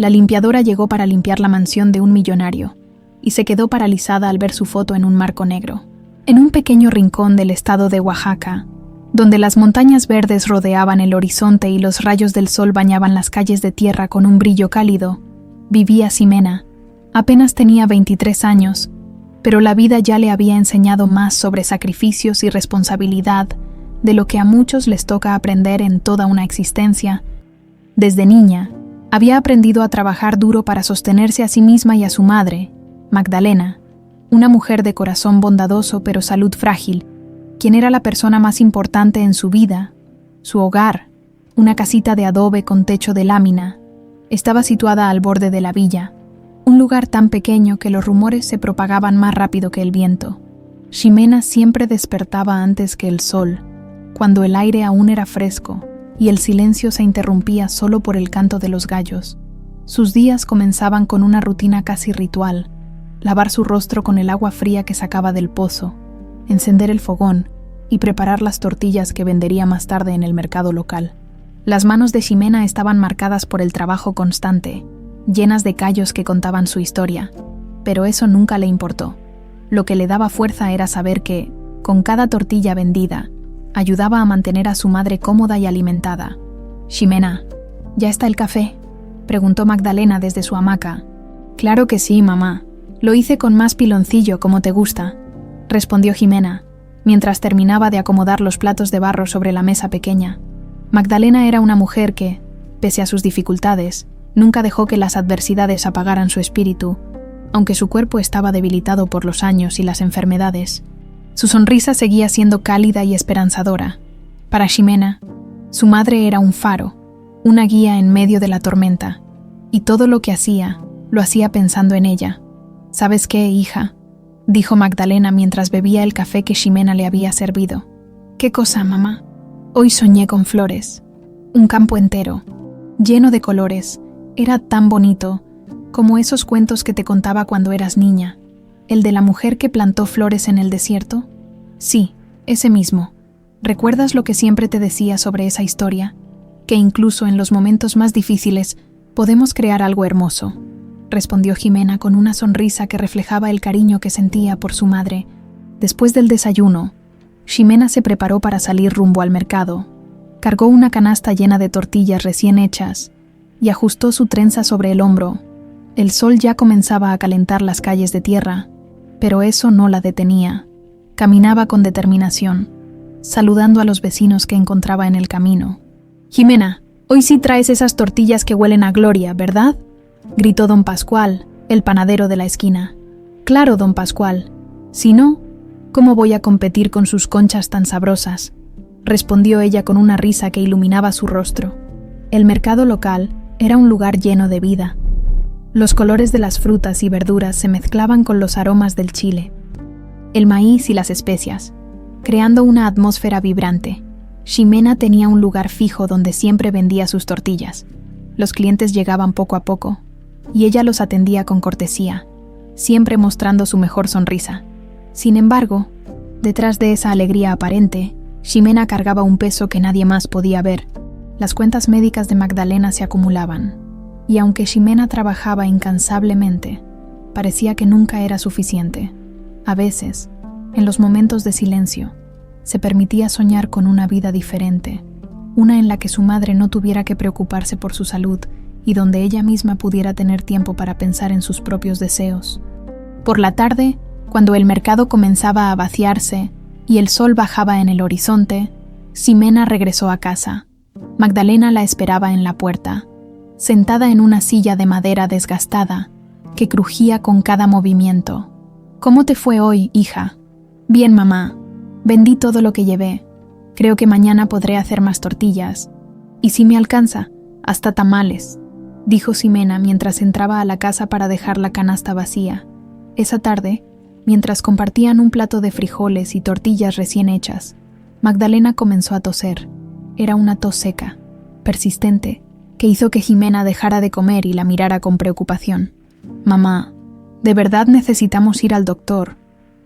La limpiadora llegó para limpiar la mansión de un millonario y se quedó paralizada al ver su foto en un marco negro. En un pequeño rincón del estado de Oaxaca, donde las montañas verdes rodeaban el horizonte y los rayos del sol bañaban las calles de tierra con un brillo cálido, vivía Ximena. Apenas tenía 23 años, pero la vida ya le había enseñado más sobre sacrificios y responsabilidad de lo que a muchos les toca aprender en toda una existencia. Desde niña, había aprendido a trabajar duro para sostenerse a sí misma y a su madre, Magdalena, una mujer de corazón bondadoso pero salud frágil, quien era la persona más importante en su vida. Su hogar, una casita de adobe con techo de lámina, estaba situada al borde de la villa, un lugar tan pequeño que los rumores se propagaban más rápido que el viento. Ximena siempre despertaba antes que el sol, cuando el aire aún era fresco y el silencio se interrumpía solo por el canto de los gallos. Sus días comenzaban con una rutina casi ritual: lavar su rostro con el agua fría que sacaba del pozo, encender el fogón y preparar las tortillas que vendería más tarde en el mercado local. Las manos de Ximena estaban marcadas por el trabajo constante, llenas de callos que contaban su historia, pero eso nunca le importó. Lo que le daba fuerza era saber que, con cada tortilla vendida, ayudaba a mantener a su madre cómoda y alimentada. «Ximena, ¿ya está el café?», preguntó Magdalena desde su hamaca. «Claro que sí, mamá. Lo hice con más piloncillo, como te gusta», respondió Ximena, mientras terminaba de acomodar los platos de barro sobre la mesa pequeña. Magdalena era una mujer que, pese a sus dificultades, nunca dejó que las adversidades apagaran su espíritu, aunque su cuerpo estaba debilitado por los años y las enfermedades. Su sonrisa seguía siendo cálida y esperanzadora. Para Ximena, su madre era un faro, una guía en medio de la tormenta, y todo lo que hacía, lo hacía pensando en ella. «¿Sabes qué, hija?», dijo Magdalena mientras bebía el café que Ximena le había servido. «¿Qué cosa, mamá?». «Hoy soñé con flores, un campo entero, lleno de colores. Era tan bonito, como esos cuentos que te contaba cuando eras niña. ¿El de la mujer que plantó flores en el desierto?». «Sí, ese mismo. ¿Recuerdas lo que siempre te decía sobre esa historia? Que incluso en los momentos más difíciles podemos crear algo hermoso», respondió Ximena con una sonrisa que reflejaba el cariño que sentía por su madre. Después del desayuno, Ximena se preparó para salir rumbo al mercado. Cargó una canasta llena de tortillas recién hechas y ajustó su trenza sobre el hombro. El sol ya comenzaba a calentar las calles de tierra, pero eso no la detenía. Caminaba con determinación, saludando a los vecinos que encontraba en el camino. «Ximena, hoy sí traes esas tortillas que huelen a gloria, ¿verdad?», gritó don Pascual, el panadero de la esquina. «Claro, don Pascual. Si no, ¿cómo voy a competir con sus conchas tan sabrosas?», respondió ella con una risa que iluminaba su rostro. El mercado local era un lugar lleno de vida. Los colores de las frutas y verduras se mezclaban con los aromas del chile, el maíz y las especias, creando una atmósfera vibrante. Ximena tenía un lugar fijo donde siempre vendía sus tortillas. Los clientes llegaban poco a poco, y ella los atendía con cortesía, siempre mostrando su mejor sonrisa. Sin embargo, detrás de esa alegría aparente, Ximena cargaba un peso que nadie más podía ver. Las cuentas médicas de Magdalena se acumulaban, y aunque Ximena trabajaba incansablemente, parecía que nunca era suficiente. A veces, en los momentos de silencio, se permitía soñar con una vida diferente, una en la que su madre no tuviera que preocuparse por su salud y donde ella misma pudiera tener tiempo para pensar en sus propios deseos. Por la tarde, cuando el mercado comenzaba a vaciarse y el sol bajaba en el horizonte, Ximena regresó a casa. Magdalena la esperaba en la puerta, sentada en una silla de madera desgastada, que crujía con cada movimiento. «¿Cómo te fue hoy, hija?». «Bien, mamá. Vendí todo lo que llevé. Creo que mañana podré hacer más tortillas. Y si me alcanza, hasta tamales», dijo Ximena mientras entraba a la casa para dejar la canasta vacía. Esa tarde, mientras compartían un plato de frijoles y tortillas recién hechas, Magdalena comenzó a toser. Era una tos seca, persistente, que hizo que Ximena dejara de comer y la mirara con preocupación. «Mamá, de verdad necesitamos ir al doctor.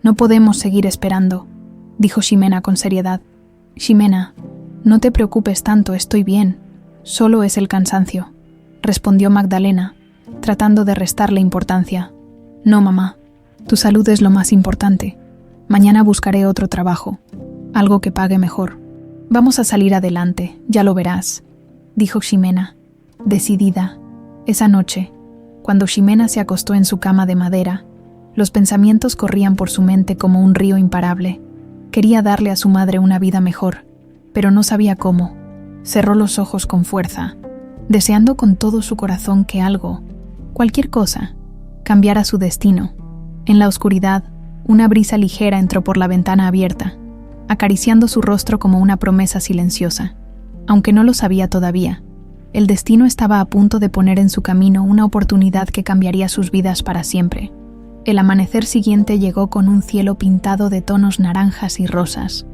No podemos seguir esperando», dijo Ximena con seriedad. «Ximena, no te preocupes tanto, estoy bien. Solo es el cansancio», respondió Magdalena, tratando de restarle importancia. No, mamá, tu salud es lo más importante. Mañana buscaré otro trabajo, algo que pague mejor. Vamos a salir adelante, ya lo verás, dijo Ximena, decidida. Esa noche, cuando Ximena se acostó en su cama de madera, los pensamientos corrían por su mente como un río imparable. Quería darle a su madre una vida mejor, pero no sabía cómo. Cerró los ojos con fuerza, deseando con todo su corazón que algo, cualquier cosa, cambiara su destino. En la oscuridad, una brisa ligera entró por la ventana abierta, acariciando su rostro como una promesa silenciosa. Aunque no lo sabía todavía, el destino estaba a punto de poner en su camino una oportunidad que cambiaría sus vidas para siempre. El amanecer siguiente llegó con un cielo pintado de tonos naranjas y rosas.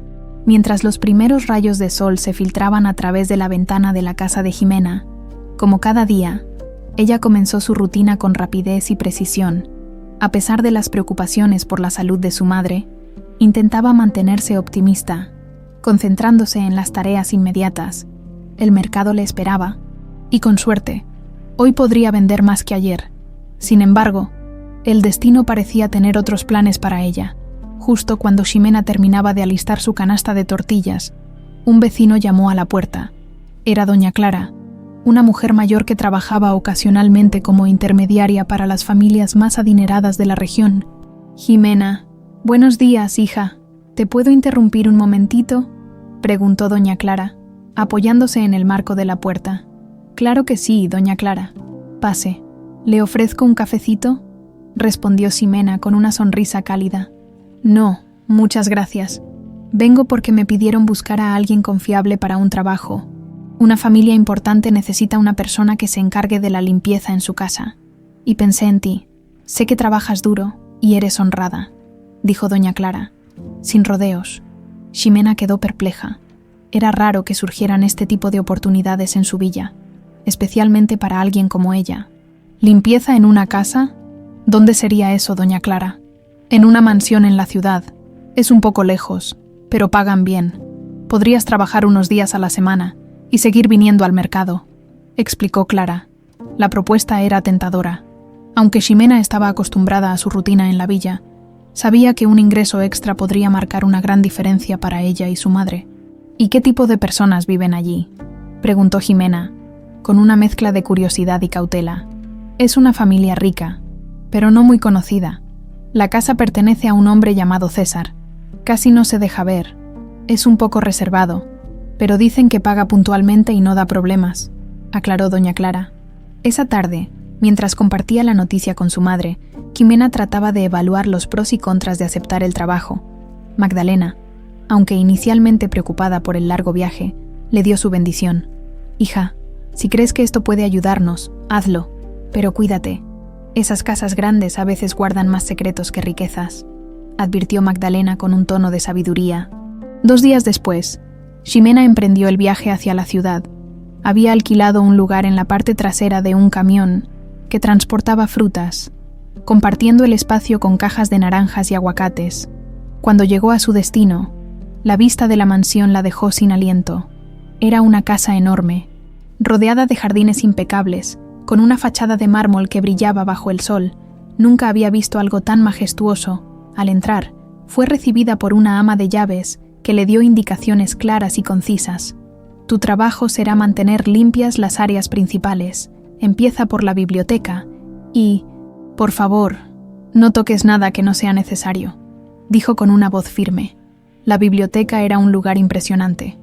Mientras los primeros rayos de sol se filtraban a través de la ventana de la casa de Ximena, como cada día, ella comenzó su rutina con rapidez y precisión. A pesar de las preocupaciones por la salud de su madre, intentaba mantenerse optimista, concentrándose en las tareas inmediatas. El mercado le esperaba, y con suerte, hoy podría vender más que ayer. Sin embargo, el destino parecía tener otros planes para ella. Justo cuando Ximena terminaba de alistar su canasta de tortillas, un vecino llamó a la puerta. Era doña Clara, una mujer mayor que trabajaba ocasionalmente como intermediaria para las familias más adineradas de la región. «Ximena, buenos días, hija. ¿Te puedo interrumpir un momentito?», preguntó doña Clara, apoyándose en el marco de la puerta. «Claro que sí, doña Clara. Pase. ¿Le ofrezco un cafecito?», respondió Ximena con una sonrisa cálida. «No, muchas gracias. Vengo porque me pidieron buscar a alguien confiable para un trabajo. Una familia importante necesita una persona que se encargue de la limpieza en su casa. Y pensé en ti. Sé que trabajas duro y eres honrada», dijo doña Clara, sin rodeos. Ximena quedó perpleja. Era raro que surgieran este tipo de oportunidades en su villa, especialmente para alguien como ella. ¿Limpieza en una casa? ¿Dónde sería eso, doña Clara? «En una mansión en la ciudad. Es un poco lejos, pero pagan bien. Podrías trabajar unos días a la semana y seguir viniendo al mercado», explicó Clara. La propuesta era tentadora. Aunque Ximena estaba acostumbrada a su rutina en la villa, sabía que un ingreso extra podría marcar una gran diferencia para ella y su madre. «¿Y qué tipo de personas viven allí?», preguntó Ximena, con una mezcla de curiosidad y cautela. «Es una familia rica, pero no muy conocida. La casa pertenece a un hombre llamado César. Casi no se deja ver. Es un poco reservado, pero dicen que paga puntualmente y no da problemas», aclaró doña Clara. Esa tarde, mientras compartía la noticia con su madre, Ximena trataba de evaluar los pros y contras de aceptar el trabajo. Magdalena, aunque inicialmente preocupada por el largo viaje, le dio su bendición. «Hija, si crees que esto puede ayudarnos, hazlo, pero cuídate. Esas casas grandes a veces guardan más secretos que riquezas», advirtió Magdalena con un tono de sabiduría. 2 días después, Ximena emprendió el viaje hacia la ciudad. Había alquilado un lugar en la parte trasera de un camión que transportaba frutas, compartiendo el espacio con cajas de naranjas y aguacates. Cuando llegó a su destino, la vista de la mansión la dejó sin aliento. Era una casa enorme, rodeada de jardines impecables, con una fachada de mármol que brillaba bajo el sol. Nunca había visto algo tan majestuoso. Al entrar, fue recibida por una ama de llaves que le dio indicaciones claras y concisas. «Tu trabajo será mantener limpias las áreas principales. Empieza por la biblioteca y, por favor, no toques nada que no sea necesario», dijo con una voz firme. La biblioteca era un lugar impresionante,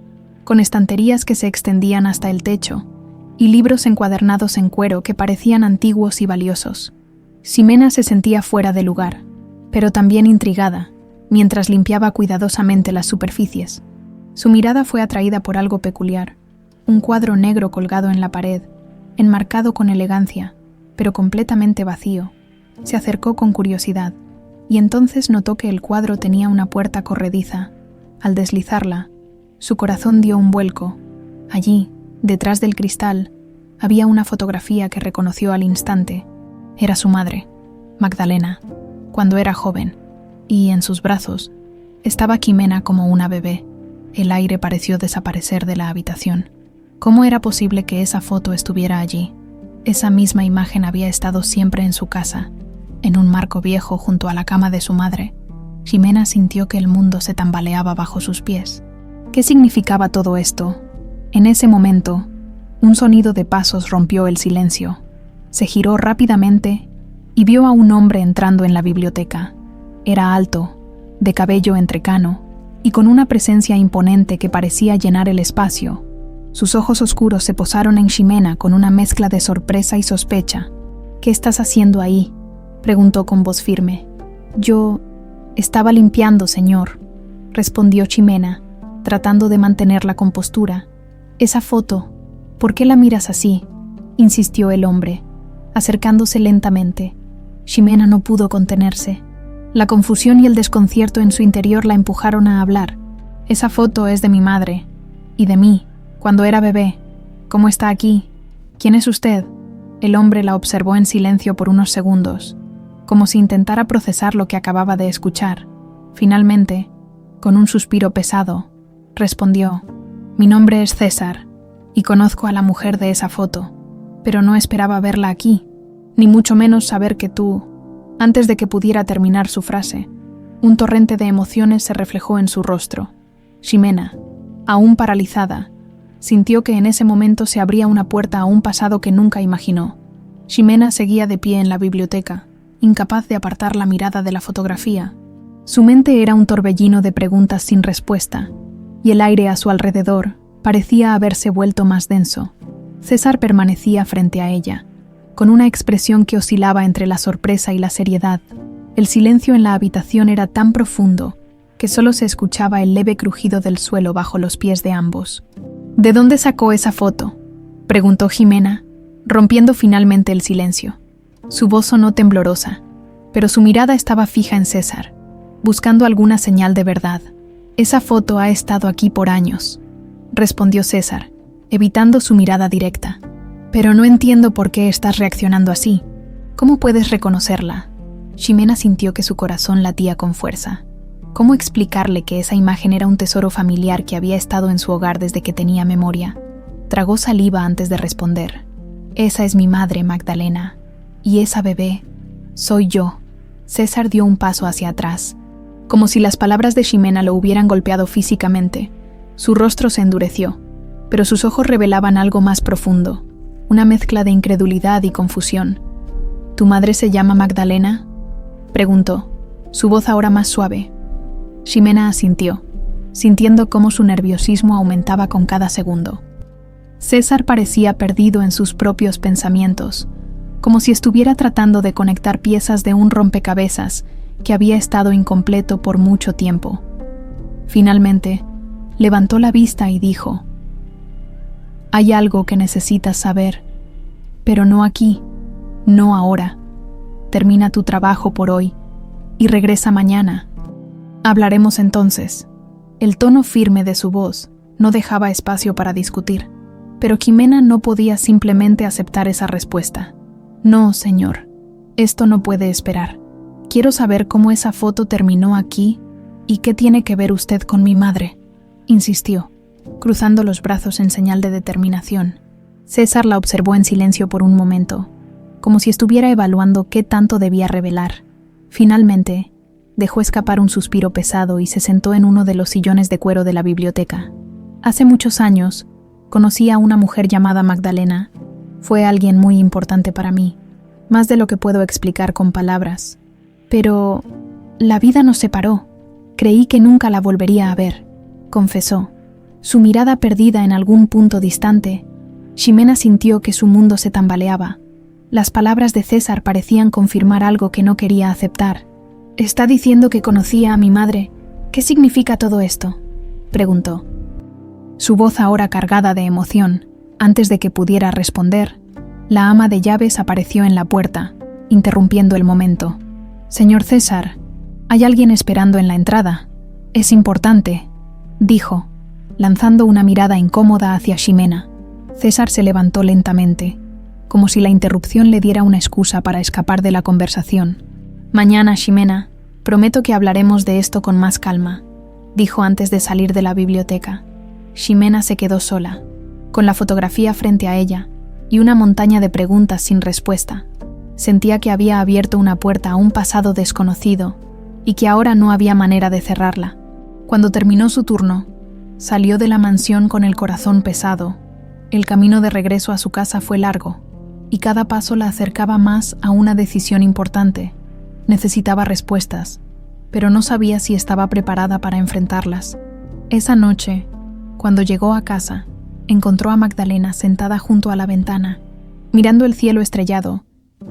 con estanterías que se extendían hasta el techo y libros encuadernados en cuero que parecían antiguos y valiosos. Ximena se sentía fuera de lugar, pero también intrigada, mientras limpiaba cuidadosamente las superficies. Su mirada fue atraída por algo peculiar, un cuadro negro colgado en la pared, enmarcado con elegancia, pero completamente vacío. Se acercó con curiosidad, y entonces notó que el cuadro tenía una puerta corrediza. Al deslizarla, su corazón dio un vuelco. Allí, detrás del cristal, había una fotografía que reconoció al instante. Era su madre, Magdalena, cuando era joven, y en sus brazos estaba Ximena como una bebé. El aire pareció desaparecer de la habitación. ¿Cómo era posible que esa foto estuviera allí? Esa misma imagen había estado siempre en su casa, en un marco viejo junto a la cama de su madre. Ximena sintió que el mundo se tambaleaba bajo sus pies. ¿Qué significaba todo esto? En ese momento, un sonido de pasos rompió el silencio. Se giró rápidamente y vio a un hombre entrando en la biblioteca. Era alto, de cabello entrecano y con una presencia imponente que parecía llenar el espacio. Sus ojos oscuros se posaron en Ximena con una mezcla de sorpresa y sospecha. «¿Qué estás haciendo ahí?», preguntó con voz firme. «Yo estaba limpiando, señor», respondió Ximena, tratando de mantener la compostura. «Esa foto, ¿por qué la miras así?», insistió el hombre, acercándose lentamente. Ximena no pudo contenerse. La confusión y el desconcierto en su interior la empujaron a hablar. «Esa foto es de mi madre y de mí, cuando era bebé. ¿Cómo está aquí? ¿Quién es usted?». El hombre la observó en silencio por unos segundos, como si intentara procesar lo que acababa de escuchar. Finalmente, con un suspiro pesado, respondió: «Mi nombre es César, y conozco a la mujer de esa foto, pero no esperaba verla aquí, ni mucho menos saber que tú...». Antes de que pudiera terminar su frase, un torrente de emociones se reflejó en su rostro. Ximena, aún paralizada, sintió que en ese momento se abría una puerta a un pasado que nunca imaginó. Ximena seguía de pie en la biblioteca, incapaz de apartar la mirada de la fotografía. Su mente era un torbellino de preguntas sin respuesta, y el aire a su alrededor parecía haberse vuelto más denso. César permanecía frente a ella, con una expresión que oscilaba entre la sorpresa y la seriedad. El silencio en la habitación era tan profundo que solo se escuchaba el leve crujido del suelo bajo los pies de ambos. «¿De dónde sacó esa foto?», preguntó Ximena, rompiendo finalmente el silencio. Su voz sonó temblorosa, pero su mirada estaba fija en César, buscando alguna señal de verdad. «Esa foto ha estado aquí por años», respondió César, evitando su mirada directa. «Pero no entiendo por qué estás reaccionando así. ¿Cómo puedes reconocerla?». Ximena sintió que su corazón latía con fuerza. ¿Cómo explicarle que esa imagen era un tesoro familiar que había estado en su hogar desde que tenía memoria? Tragó saliva antes de responder. «Esa es mi madre, Magdalena. Y esa bebé soy yo». César dio un paso hacia atrás, como si las palabras de Ximena lo hubieran golpeado físicamente. Su rostro se endureció, pero sus ojos revelaban algo más profundo, una mezcla de incredulidad y confusión. «¿Tu madre se llama Magdalena?», preguntó, su voz ahora más suave. Ximena asintió, sintiendo cómo su nerviosismo aumentaba con cada segundo. César parecía perdido en sus propios pensamientos, como si estuviera tratando de conectar piezas de un rompecabezas que había estado incompleto por mucho tiempo. Finalmente, levantó la vista y dijo: «Hay algo que necesitas saber, pero no aquí, no ahora. Termina tu trabajo por hoy y regresa mañana. Hablaremos entonces». El tono firme de su voz no dejaba espacio para discutir, pero Ximena no podía simplemente aceptar esa respuesta. «No, señor, esto no puede esperar. Quiero saber cómo esa foto terminó aquí y qué tiene que ver usted con mi madre», insistió, cruzando los brazos en señal de determinación. César la observó en silencio por un momento, como si estuviera evaluando qué tanto debía revelar. Finalmente, dejó escapar un suspiro pesado y se sentó en uno de los sillones de cuero de la biblioteca. «Hace muchos años, conocí a una mujer llamada Magdalena. Fue alguien muy importante para mí, más de lo que puedo explicar con palabras. Pero la vida nos separó. Creí que nunca la volvería a ver», confesó. Su mirada perdida en algún punto distante, Ximena sintió que su mundo se tambaleaba. Las palabras de César parecían confirmar algo que no quería aceptar. «¿Está diciendo que conocía a mi madre? ¿Qué significa todo esto?», preguntó. Su voz ahora cargada de emoción. Antes de que pudiera responder, la ama de llaves apareció en la puerta, interrumpiendo el momento. «Señor César, hay alguien esperando en la entrada. Es importante», dijo, lanzando una mirada incómoda hacia Ximena. César se levantó lentamente, como si la interrupción le diera una excusa para escapar de la conversación. «Mañana, Ximena, prometo que hablaremos de esto con más calma», dijo antes de salir de la biblioteca. Ximena se quedó sola, con la fotografía frente a ella, y una montaña de preguntas sin respuesta. Sentía que había abierto una puerta a un pasado desconocido y que ahora no había manera de cerrarla. Cuando terminó su turno, salió de la mansión con el corazón pesado. El camino de regreso a su casa fue largo, y cada paso la acercaba más a una decisión importante. Necesitaba respuestas, pero no sabía si estaba preparada para enfrentarlas. Esa noche, cuando llegó a casa, encontró a Magdalena sentada junto a la ventana, mirando el cielo estrellado.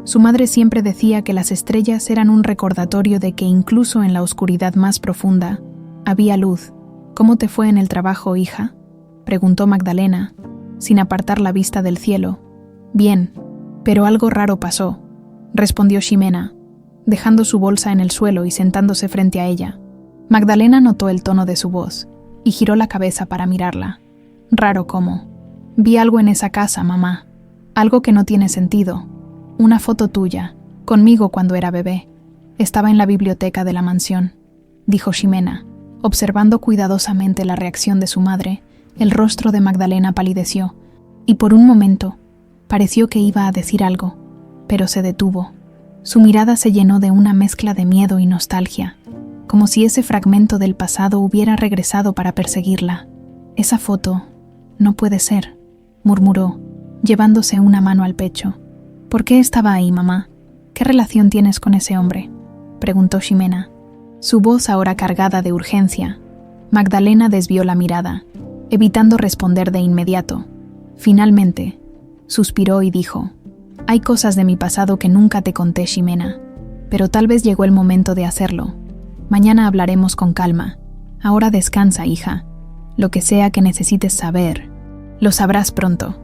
Su madre siempre decía que las estrellas eran un recordatorio de que incluso en la oscuridad más profunda, había luz. «¿Cómo te fue en el trabajo, hija?», preguntó Magdalena, sin apartar la vista del cielo. «Bien, pero algo raro pasó», respondió Ximena, dejando su bolsa en el suelo y sentándose frente a ella. Magdalena notó el tono de su voz y giró la cabeza para mirarla. «¿Raro cómo?». «Vi algo en esa casa, mamá. Algo que no tiene sentido. Una foto tuya, conmigo cuando era bebé. Estaba en la biblioteca de la mansión», dijo Ximena. Observando cuidadosamente la reacción de su madre, el rostro de Magdalena palideció, y por un momento pareció que iba a decir algo, pero se detuvo. Su mirada se llenó de una mezcla de miedo y nostalgia, como si ese fragmento del pasado hubiera regresado para perseguirla. «Esa foto no puede ser», murmuró, llevándose una mano al pecho. «¿Por qué estaba ahí, mamá? ¿Qué relación tienes con ese hombre?», preguntó Ximena. Su voz ahora cargada de urgencia. Magdalena desvió la mirada, evitando responder de inmediato. Finalmente, suspiró y dijo: «Hay cosas de mi pasado que nunca te conté, Ximena, pero tal vez llegó el momento de hacerlo. Mañana hablaremos con calma. Ahora descansa, hija. Lo que sea que necesites saber, lo sabrás pronto».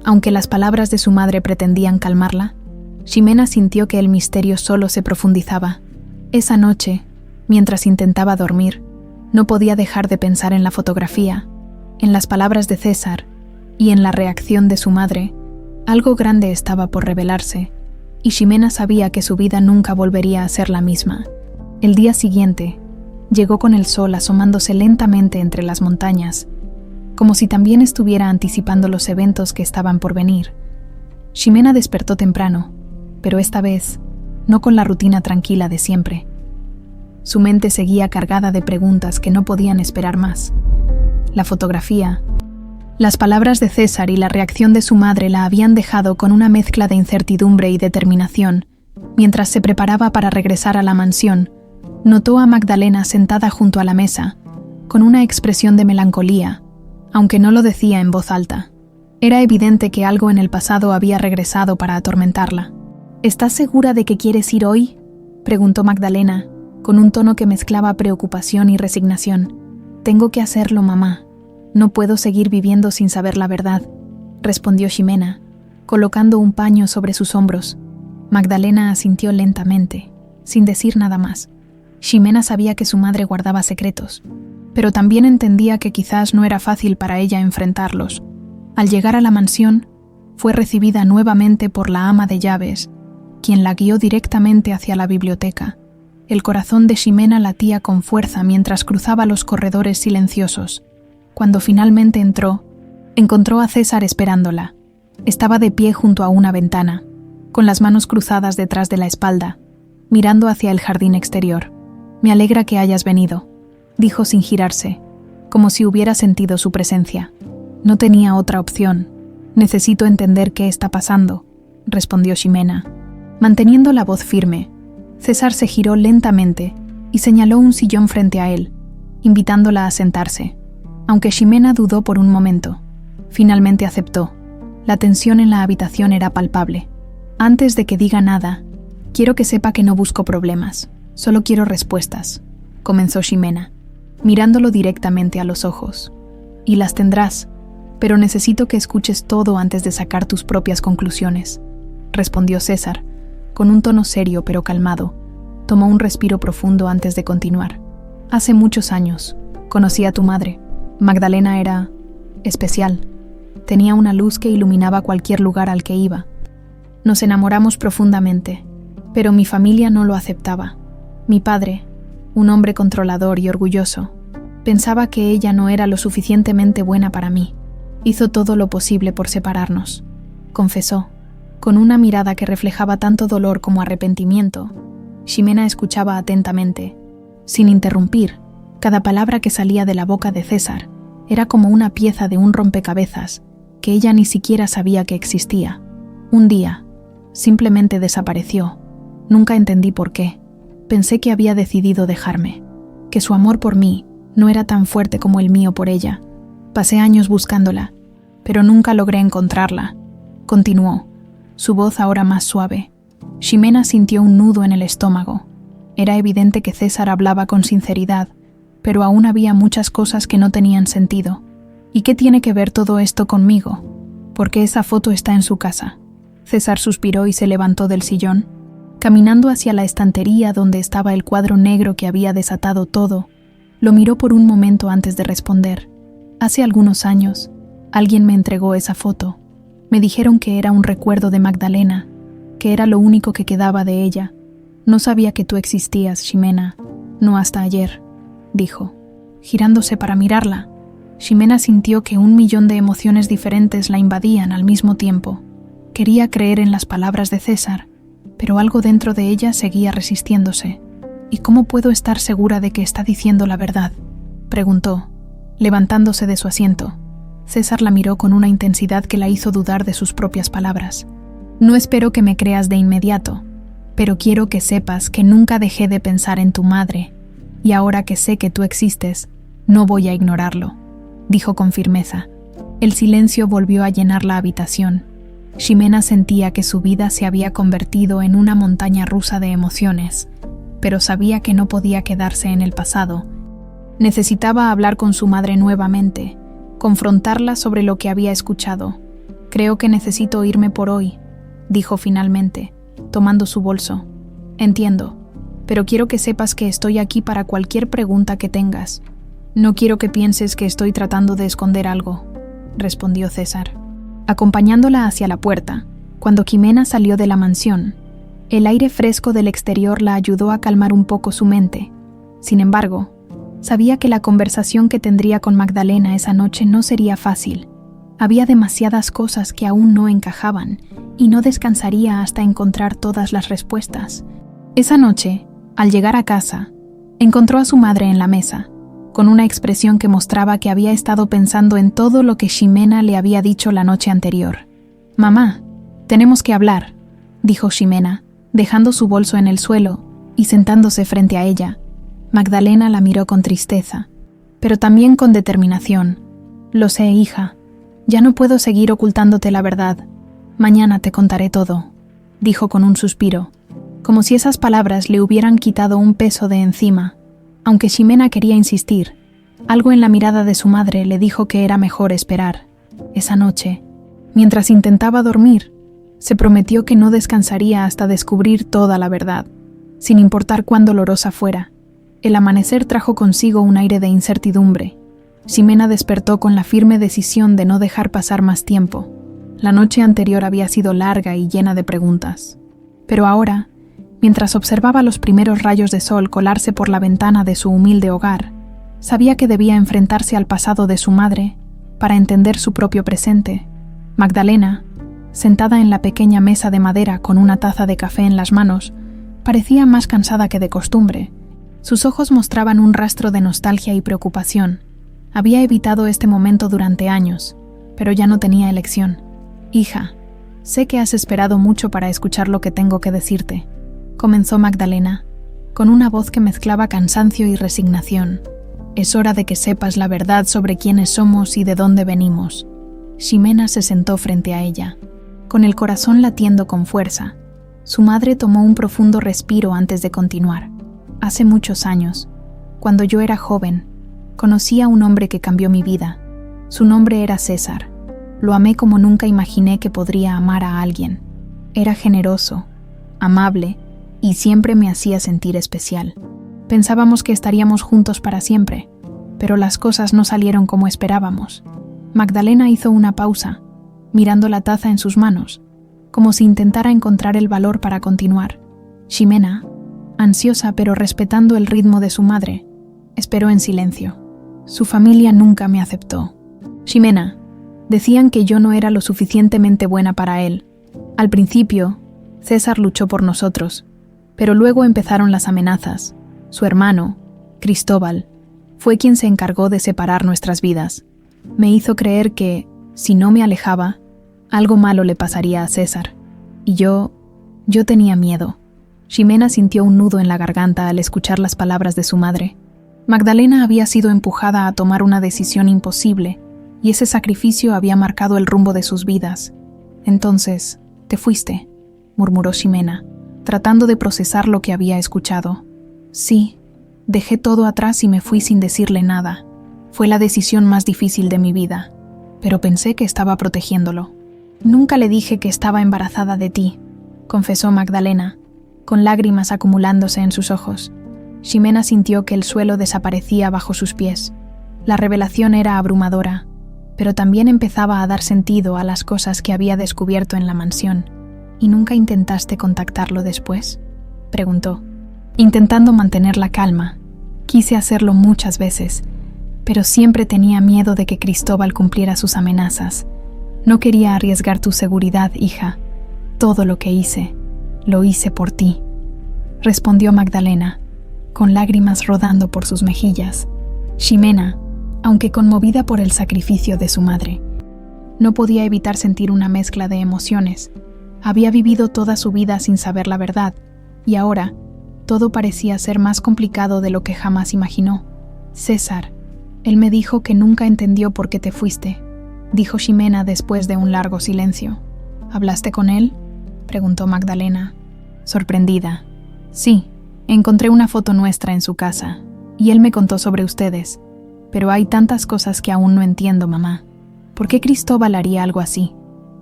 Aunque las palabras de su madre pretendían calmarla, Ximena sintió que el misterio solo se profundizaba. Esa noche, mientras intentaba dormir, no podía dejar de pensar en la fotografía, en las palabras de César y en la reacción de su madre. Algo grande estaba por revelarse, y Ximena sabía que su vida nunca volvería a ser la misma. El día siguiente, llegó con el sol asomándose lentamente entre las montañas, como si también estuviera anticipando los eventos que estaban por venir. Ximena despertó temprano, pero esta vez no con la rutina tranquila de siempre. Su mente seguía cargada de preguntas que no podían esperar más. La fotografía, las palabras de César y la reacción de su madre la habían dejado con una mezcla de incertidumbre y determinación. Mientras se preparaba para regresar a la mansión, notó a Magdalena sentada junto a la mesa, con una expresión de melancolía, aunque no lo decía en voz alta. Era evidente que algo en el pasado había regresado para atormentarla. «¿Estás segura de que quieres ir hoy?», preguntó Magdalena, con un tono que mezclaba preocupación y resignación. «Tengo que hacerlo, mamá. No puedo seguir viviendo sin saber la verdad», respondió Ximena, colocando un paño sobre sus hombros. Magdalena asintió lentamente, sin decir nada más. Ximena sabía que su madre guardaba secretos, pero también entendía que quizás no era fácil para ella enfrentarlos. Al llegar a la mansión, fue recibida nuevamente por la ama de llaves, quien la guió directamente hacia la biblioteca. El corazón de Ximena latía con fuerza mientras cruzaba los corredores silenciosos. Cuando finalmente entró, encontró a César esperándola. Estaba de pie junto a una ventana, con las manos cruzadas detrás de la espalda, mirando hacia el jardín exterior. «Me alegra que hayas venido», dijo sin girarse, como si hubiera sentido su presencia. «No tenía otra opción. Necesito entender qué está pasando», respondió Ximena. Manteniendo la voz firme, César se giró lentamente y señaló un sillón frente a él, invitándola a sentarse. Aunque Ximena dudó por un momento, finalmente aceptó. La tensión en la habitación era palpable. «Antes de que diga nada, quiero que sepa que no busco problemas, solo quiero respuestas», comenzó Ximena, mirándolo directamente a los ojos. «Y las tendrás, pero necesito que escuches todo antes de sacar tus propias conclusiones», respondió César, con un tono serio pero calmado. Tomó un respiro profundo antes de continuar. «Hace muchos años, conocí a tu madre. Magdalena era especial. Tenía una luz que iluminaba cualquier lugar al que iba. Nos enamoramos profundamente, pero mi familia no lo aceptaba. Mi padre, un hombre controlador y orgulloso, pensaba que ella no era lo suficientemente buena para mí. Hizo todo lo posible por separarnos. confesó, con una mirada que reflejaba tanto dolor como arrepentimiento. Ximena escuchaba atentamente, sin interrumpir. Cada palabra que salía de la boca de César era como una pieza de un rompecabezas que ella ni siquiera sabía que existía. Un día, simplemente desapareció. Nunca entendí por qué. Pensé que había decidido dejarme, que su amor por mí no era tan fuerte como el mío por ella. Pasé años buscándola, pero nunca logré encontrarla. Continuó, su voz ahora más suave. Ximena sintió un nudo en el estómago. Era evidente que César hablaba con sinceridad, pero aún había muchas cosas que no tenían sentido. ¿Y qué tiene que ver todo esto conmigo? ¿Por qué esa foto está en su casa? César suspiró y se levantó del sillón. Caminando hacia la estantería donde estaba el cuadro negro que había desatado todo, lo miró por un momento antes de responder. Hace algunos años, alguien me entregó esa foto. Me dijeron que era un recuerdo de Magdalena, que era lo único que quedaba de ella. No sabía que tú existías, Ximena, no hasta ayer, dijo, girándose para mirarla. Ximena sintió que 1.000.000 de emociones diferentes la invadían al mismo tiempo. Quería creer en las palabras de César, pero algo dentro de ella seguía resistiéndose. ¿Y cómo puedo estar segura de que está diciendo la verdad?, preguntó, levantándose de su asiento. César la miró con una intensidad que la hizo dudar de sus propias palabras. No espero que me creas de inmediato, pero quiero que sepas que nunca dejé de pensar en tu madre, y ahora que sé que tú existes, no voy a ignorarlo, dijo con firmeza. El silencio volvió a llenar la habitación. Ximena sentía que su vida se había convertido en una montaña rusa de emociones, pero sabía que no podía quedarse en el pasado. Necesitaba hablar con su madre nuevamente, confrontarla sobre lo que había escuchado. Creo que necesito irme por hoy, dijo finalmente, tomando su bolso. Entiendo, pero quiero que sepas que estoy aquí para cualquier pregunta que tengas. No quiero que pienses que estoy tratando de esconder algo, respondió César. Acompañándola hacia la puerta, cuando Ximena salió de la mansión, el aire fresco del exterior la ayudó a calmar un poco su mente. Sin embargo, sabía que la conversación que tendría con Magdalena esa noche no sería fácil. Había demasiadas cosas que aún no encajaban y no descansaría hasta encontrar todas las respuestas. Esa noche, al llegar a casa, encontró a su madre en la mesa, con una expresión que mostraba que había estado pensando en todo lo que Ximena le había dicho la noche anterior. «Mamá, tenemos que hablar», dijo Ximena, dejando su bolso en el suelo y sentándose frente a ella. Magdalena la miró con tristeza, pero también con determinación. «Lo sé, hija. Ya no puedo seguir ocultándote la verdad. Mañana te contaré todo», dijo con un suspiro, como si esas palabras le hubieran quitado un peso de encima. Aunque Ximena quería insistir, algo en la mirada de su madre le dijo que era mejor esperar. Esa noche, mientras intentaba dormir, se prometió que no descansaría hasta descubrir toda la verdad, sin importar cuán dolorosa fuera. El amanecer trajo consigo un aire de incertidumbre. Ximena despertó con la firme decisión de no dejar pasar más tiempo. La noche anterior había sido larga y llena de preguntas. Pero ahora, mientras observaba los primeros rayos de sol colarse por la ventana de su humilde hogar, sabía que debía enfrentarse al pasado de su madre para entender su propio presente. Magdalena, sentada en la pequeña mesa de madera con una taza de café en las manos, parecía más cansada que de costumbre. Sus ojos mostraban un rastro de nostalgia y preocupación. Había evitado este momento durante años, pero ya no tenía elección. «Hija, sé que has esperado mucho para escuchar lo que tengo que decirte», comenzó Magdalena, con una voz que mezclaba cansancio y resignación. «Es hora de que sepas la verdad sobre quiénes somos y de dónde venimos». Ximena se sentó frente a ella, con el corazón latiendo con fuerza. Su madre tomó un profundo respiro antes de continuar. «Hace muchos años, cuando yo era joven, conocí a un hombre que cambió mi vida. Su nombre era César. Lo amé como nunca imaginé que podría amar a alguien. Era generoso, amable, y siempre me hacía sentir especial. Pensábamos que estaríamos juntos para siempre, pero las cosas no salieron como esperábamos». Magdalena hizo una pausa, mirando la taza en sus manos, como si intentara encontrar el valor para continuar. Ximena, ansiosa pero respetando el ritmo de su madre, esperó en silencio. «Su familia nunca me aceptó». «Ximena», Decían que yo no era lo suficientemente buena para él. Al principio, César luchó por nosotros, pero luego empezaron las amenazas. Su hermano, Cristóbal, fue quien se encargó de separar nuestras vidas. Me hizo creer que, si no me alejaba, algo malo le pasaría a César. Y yo tenía miedo. Ximena sintió un nudo en la garganta al escuchar las palabras de su madre. Magdalena había sido empujada a tomar una decisión imposible, y ese sacrificio había marcado el rumbo de sus vidas. Entonces, te fuiste, murmuró Ximena, tratando de procesar lo que había escuchado. Sí, dejé todo atrás y me fui sin decirle nada. Fue la decisión más difícil de mi vida, pero pensé que estaba protegiéndolo. Nunca le dije que estaba embarazada de ti, confesó Magdalena, con lágrimas acumulándose en sus ojos. Ximena sintió que el suelo desaparecía bajo sus pies. La revelación era abrumadora, pero también empezaba a dar sentido a las cosas que había descubierto en la mansión. ¿Y nunca intentaste contactarlo después?, preguntó, intentando mantener la calma. Quise hacerlo muchas veces, pero siempre tenía miedo de que Cristóbal cumpliera sus amenazas. No quería arriesgar tu seguridad, hija. Todo lo que hice, lo hice por ti, respondió Magdalena, con lágrimas rodando por sus mejillas. Ximena, aunque conmovida por el sacrificio de su madre, no podía evitar sentir una mezcla de emociones. Había vivido toda su vida sin saber la verdad, y ahora todo parecía ser más complicado de lo que jamás imaginó. César, él me dijo que nunca entendió por qué te fuiste, dijo Ximena después de un largo silencio. ¿Hablaste con él?, preguntó Magdalena, sorprendida. Sí, encontré una foto nuestra en su casa, y él me contó sobre ustedes. Pero hay tantas cosas que aún no entiendo, mamá. ¿Por qué Cristóbal haría algo así?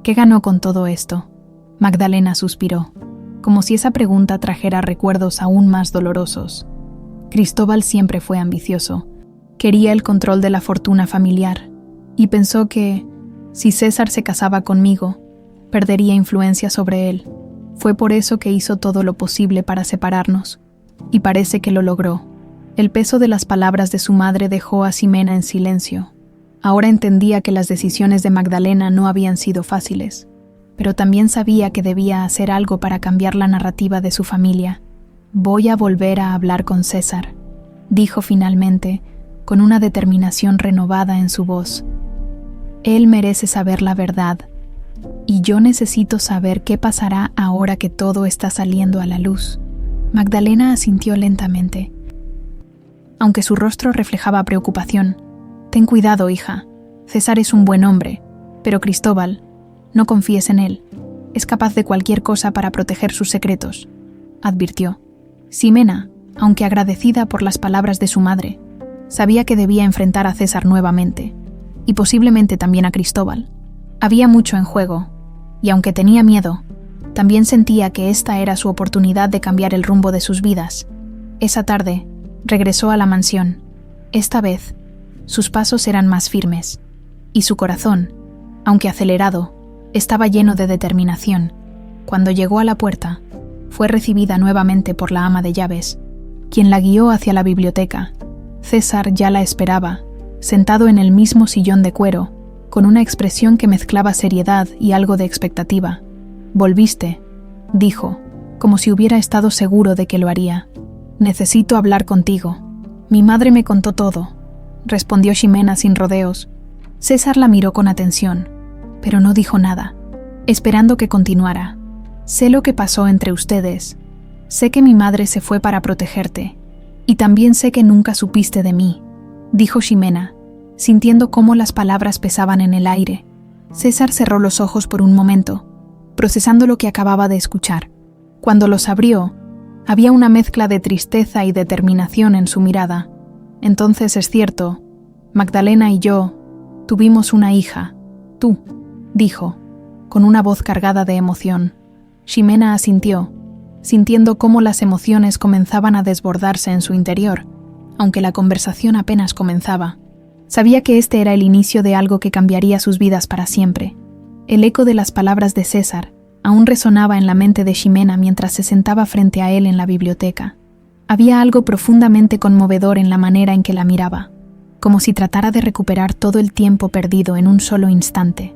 ¿Qué ganó con todo esto? Magdalena suspiró, como si esa pregunta trajera recuerdos aún más dolorosos. Cristóbal siempre fue ambicioso. Quería el control de la fortuna familiar, y pensó que, si César se casaba conmigo, perdería influencia sobre él. Fue por eso que hizo todo lo posible para separarnos, y parece que lo logró. El peso de las palabras de su madre dejó a Ximena en silencio. Ahora entendía que las decisiones de Magdalena no habían sido fáciles, pero también sabía que debía hacer algo para cambiar la narrativa de su familia. Voy a volver a hablar con César, dijo finalmente, con una determinación renovada en su voz. Él merece saber la verdad, y yo necesito saber qué pasará ahora que todo está saliendo a la luz. Magdalena asintió lentamente, aunque su rostro reflejaba preocupación. Ten cuidado, hija. César es un buen hombre, pero Cristóbal, no confíes en él. Es capaz de cualquier cosa para proteger sus secretos, advirtió. Ximena, aunque agradecida por las palabras de su madre, sabía que debía enfrentar a César nuevamente, y posiblemente también a Cristóbal. Había mucho en juego, y aunque tenía miedo, también sentía que esta era su oportunidad de cambiar el rumbo de sus vidas. Esa tarde, regresó a la mansión. Esta vez, sus pasos eran más firmes, y su corazón, aunque acelerado, estaba lleno de determinación. Cuando llegó a la puerta, fue recibida nuevamente por la ama de llaves, quien la guió hacia la biblioteca. César ya la esperaba, sentado en el mismo sillón de cuero, con una expresión que mezclaba seriedad y algo de expectativa. «Volviste», dijo, como si hubiera estado seguro de que lo haría. «Necesito hablar contigo. Mi madre me contó todo», respondió Ximena sin rodeos. César la miró con atención, pero no dijo nada, esperando que continuara. «Sé lo que pasó entre ustedes. Sé que mi madre se fue para protegerte. Y también sé que nunca supiste de mí», dijo Ximena, sintiendo cómo las palabras pesaban en el aire. César cerró los ojos por un momento, procesando lo que acababa de escuchar. Cuando los abrió, había una mezcla de tristeza y determinación en su mirada. «Entonces es cierto, Magdalena y yo tuvimos una hija, tú», dijo, con una voz cargada de emoción. Ximena asintió, sintiendo cómo las emociones comenzaban a desbordarse en su interior, aunque la conversación apenas comenzaba. Sabía que este era el inicio de algo que cambiaría sus vidas para siempre. El eco de las palabras de César aún resonaba en la mente de Ximena mientras se sentaba frente a él en la biblioteca. Había algo profundamente conmovedor en la manera en que la miraba. como si tratara de recuperar todo el tiempo perdido en un solo instante.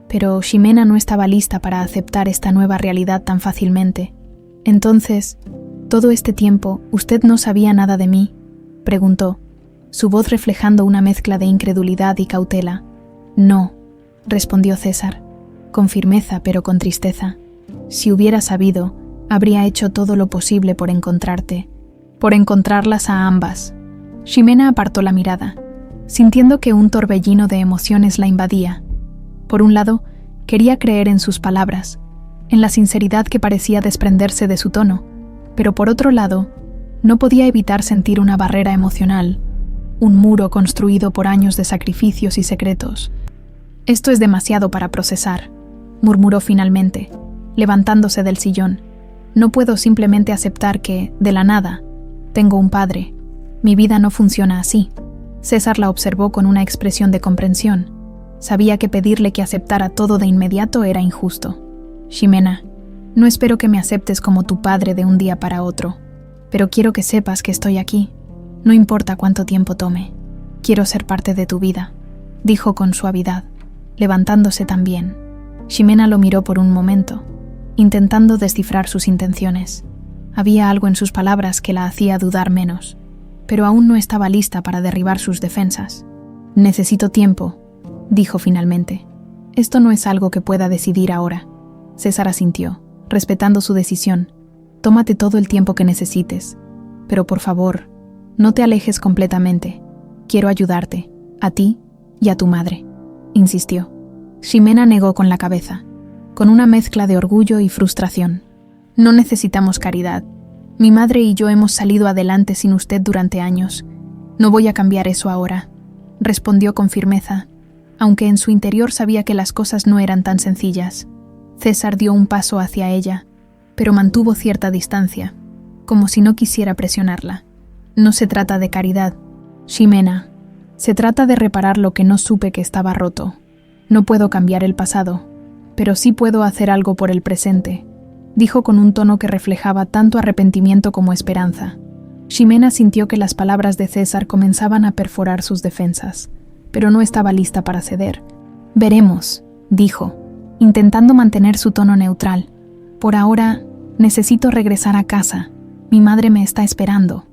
Pero Ximena no estaba lista para aceptar esta nueva realidad tan fácilmente. «Entonces, todo este tiempo, ¿usted no sabía nada de mí?», preguntó, su voz reflejando una mezcla de incredulidad y cautela. «No», respondió César, con firmeza pero con tristeza. «Si hubiera sabido, habría hecho todo lo posible por encontrarte, por encontrarlas a ambas». Ximena apartó la mirada, sintiendo que un torbellino de emociones la invadía. Por un lado, quería creer en sus palabras, en la sinceridad que parecía desprenderse de su tono, pero por otro lado, no podía evitar sentir una barrera emocional, un muro construido por años de sacrificios y secretos. «Esto es demasiado para procesar», murmuró finalmente, levantándose del sillón. «No puedo simplemente aceptar que, de la nada, tengo un padre. Mi vida no funciona así». César la observó con una expresión de comprensión. Sabía que pedirle que aceptara todo de inmediato era injusto. «Ximena, no espero que me aceptes como tu padre de un día para otro, pero quiero que sepas que estoy aquí. No importa cuánto tiempo tome. Quiero ser parte de tu vida», dijo con suavidad, levantándose también. Ximena lo miró por un momento, intentando descifrar sus intenciones. Había algo en sus palabras que la hacía dudar menos, pero aún no estaba lista para derribar sus defensas. «Necesito tiempo», dijo finalmente. «Esto no es algo que pueda decidir ahora». César asintió, respetando su decisión. «Tómate todo el tiempo que necesites, pero por favor, no te alejes completamente. Quiero ayudarte, a ti y a tu madre», insistió. Ximena negó con la cabeza, con una mezcla de orgullo y frustración. «No necesitamos caridad. Mi madre y yo hemos salido adelante sin usted durante años. No voy a cambiar eso ahora», respondió con firmeza, aunque en su interior sabía que las cosas no eran tan sencillas. César dio un paso hacia ella, pero mantuvo cierta distancia, como si no quisiera presionarla. «No se trata de caridad, Ximena. Se trata de reparar lo que no supe que estaba roto. No puedo cambiar el pasado, pero sí puedo hacer algo por el presente», dijo con un tono que reflejaba tanto arrepentimiento como esperanza. Ximena sintió que las palabras de César comenzaban a perforar sus defensas, pero no estaba lista para ceder. «Veremos», dijo, intentando mantener su tono neutral. «Por ahora, necesito regresar a casa. Mi madre me está esperando».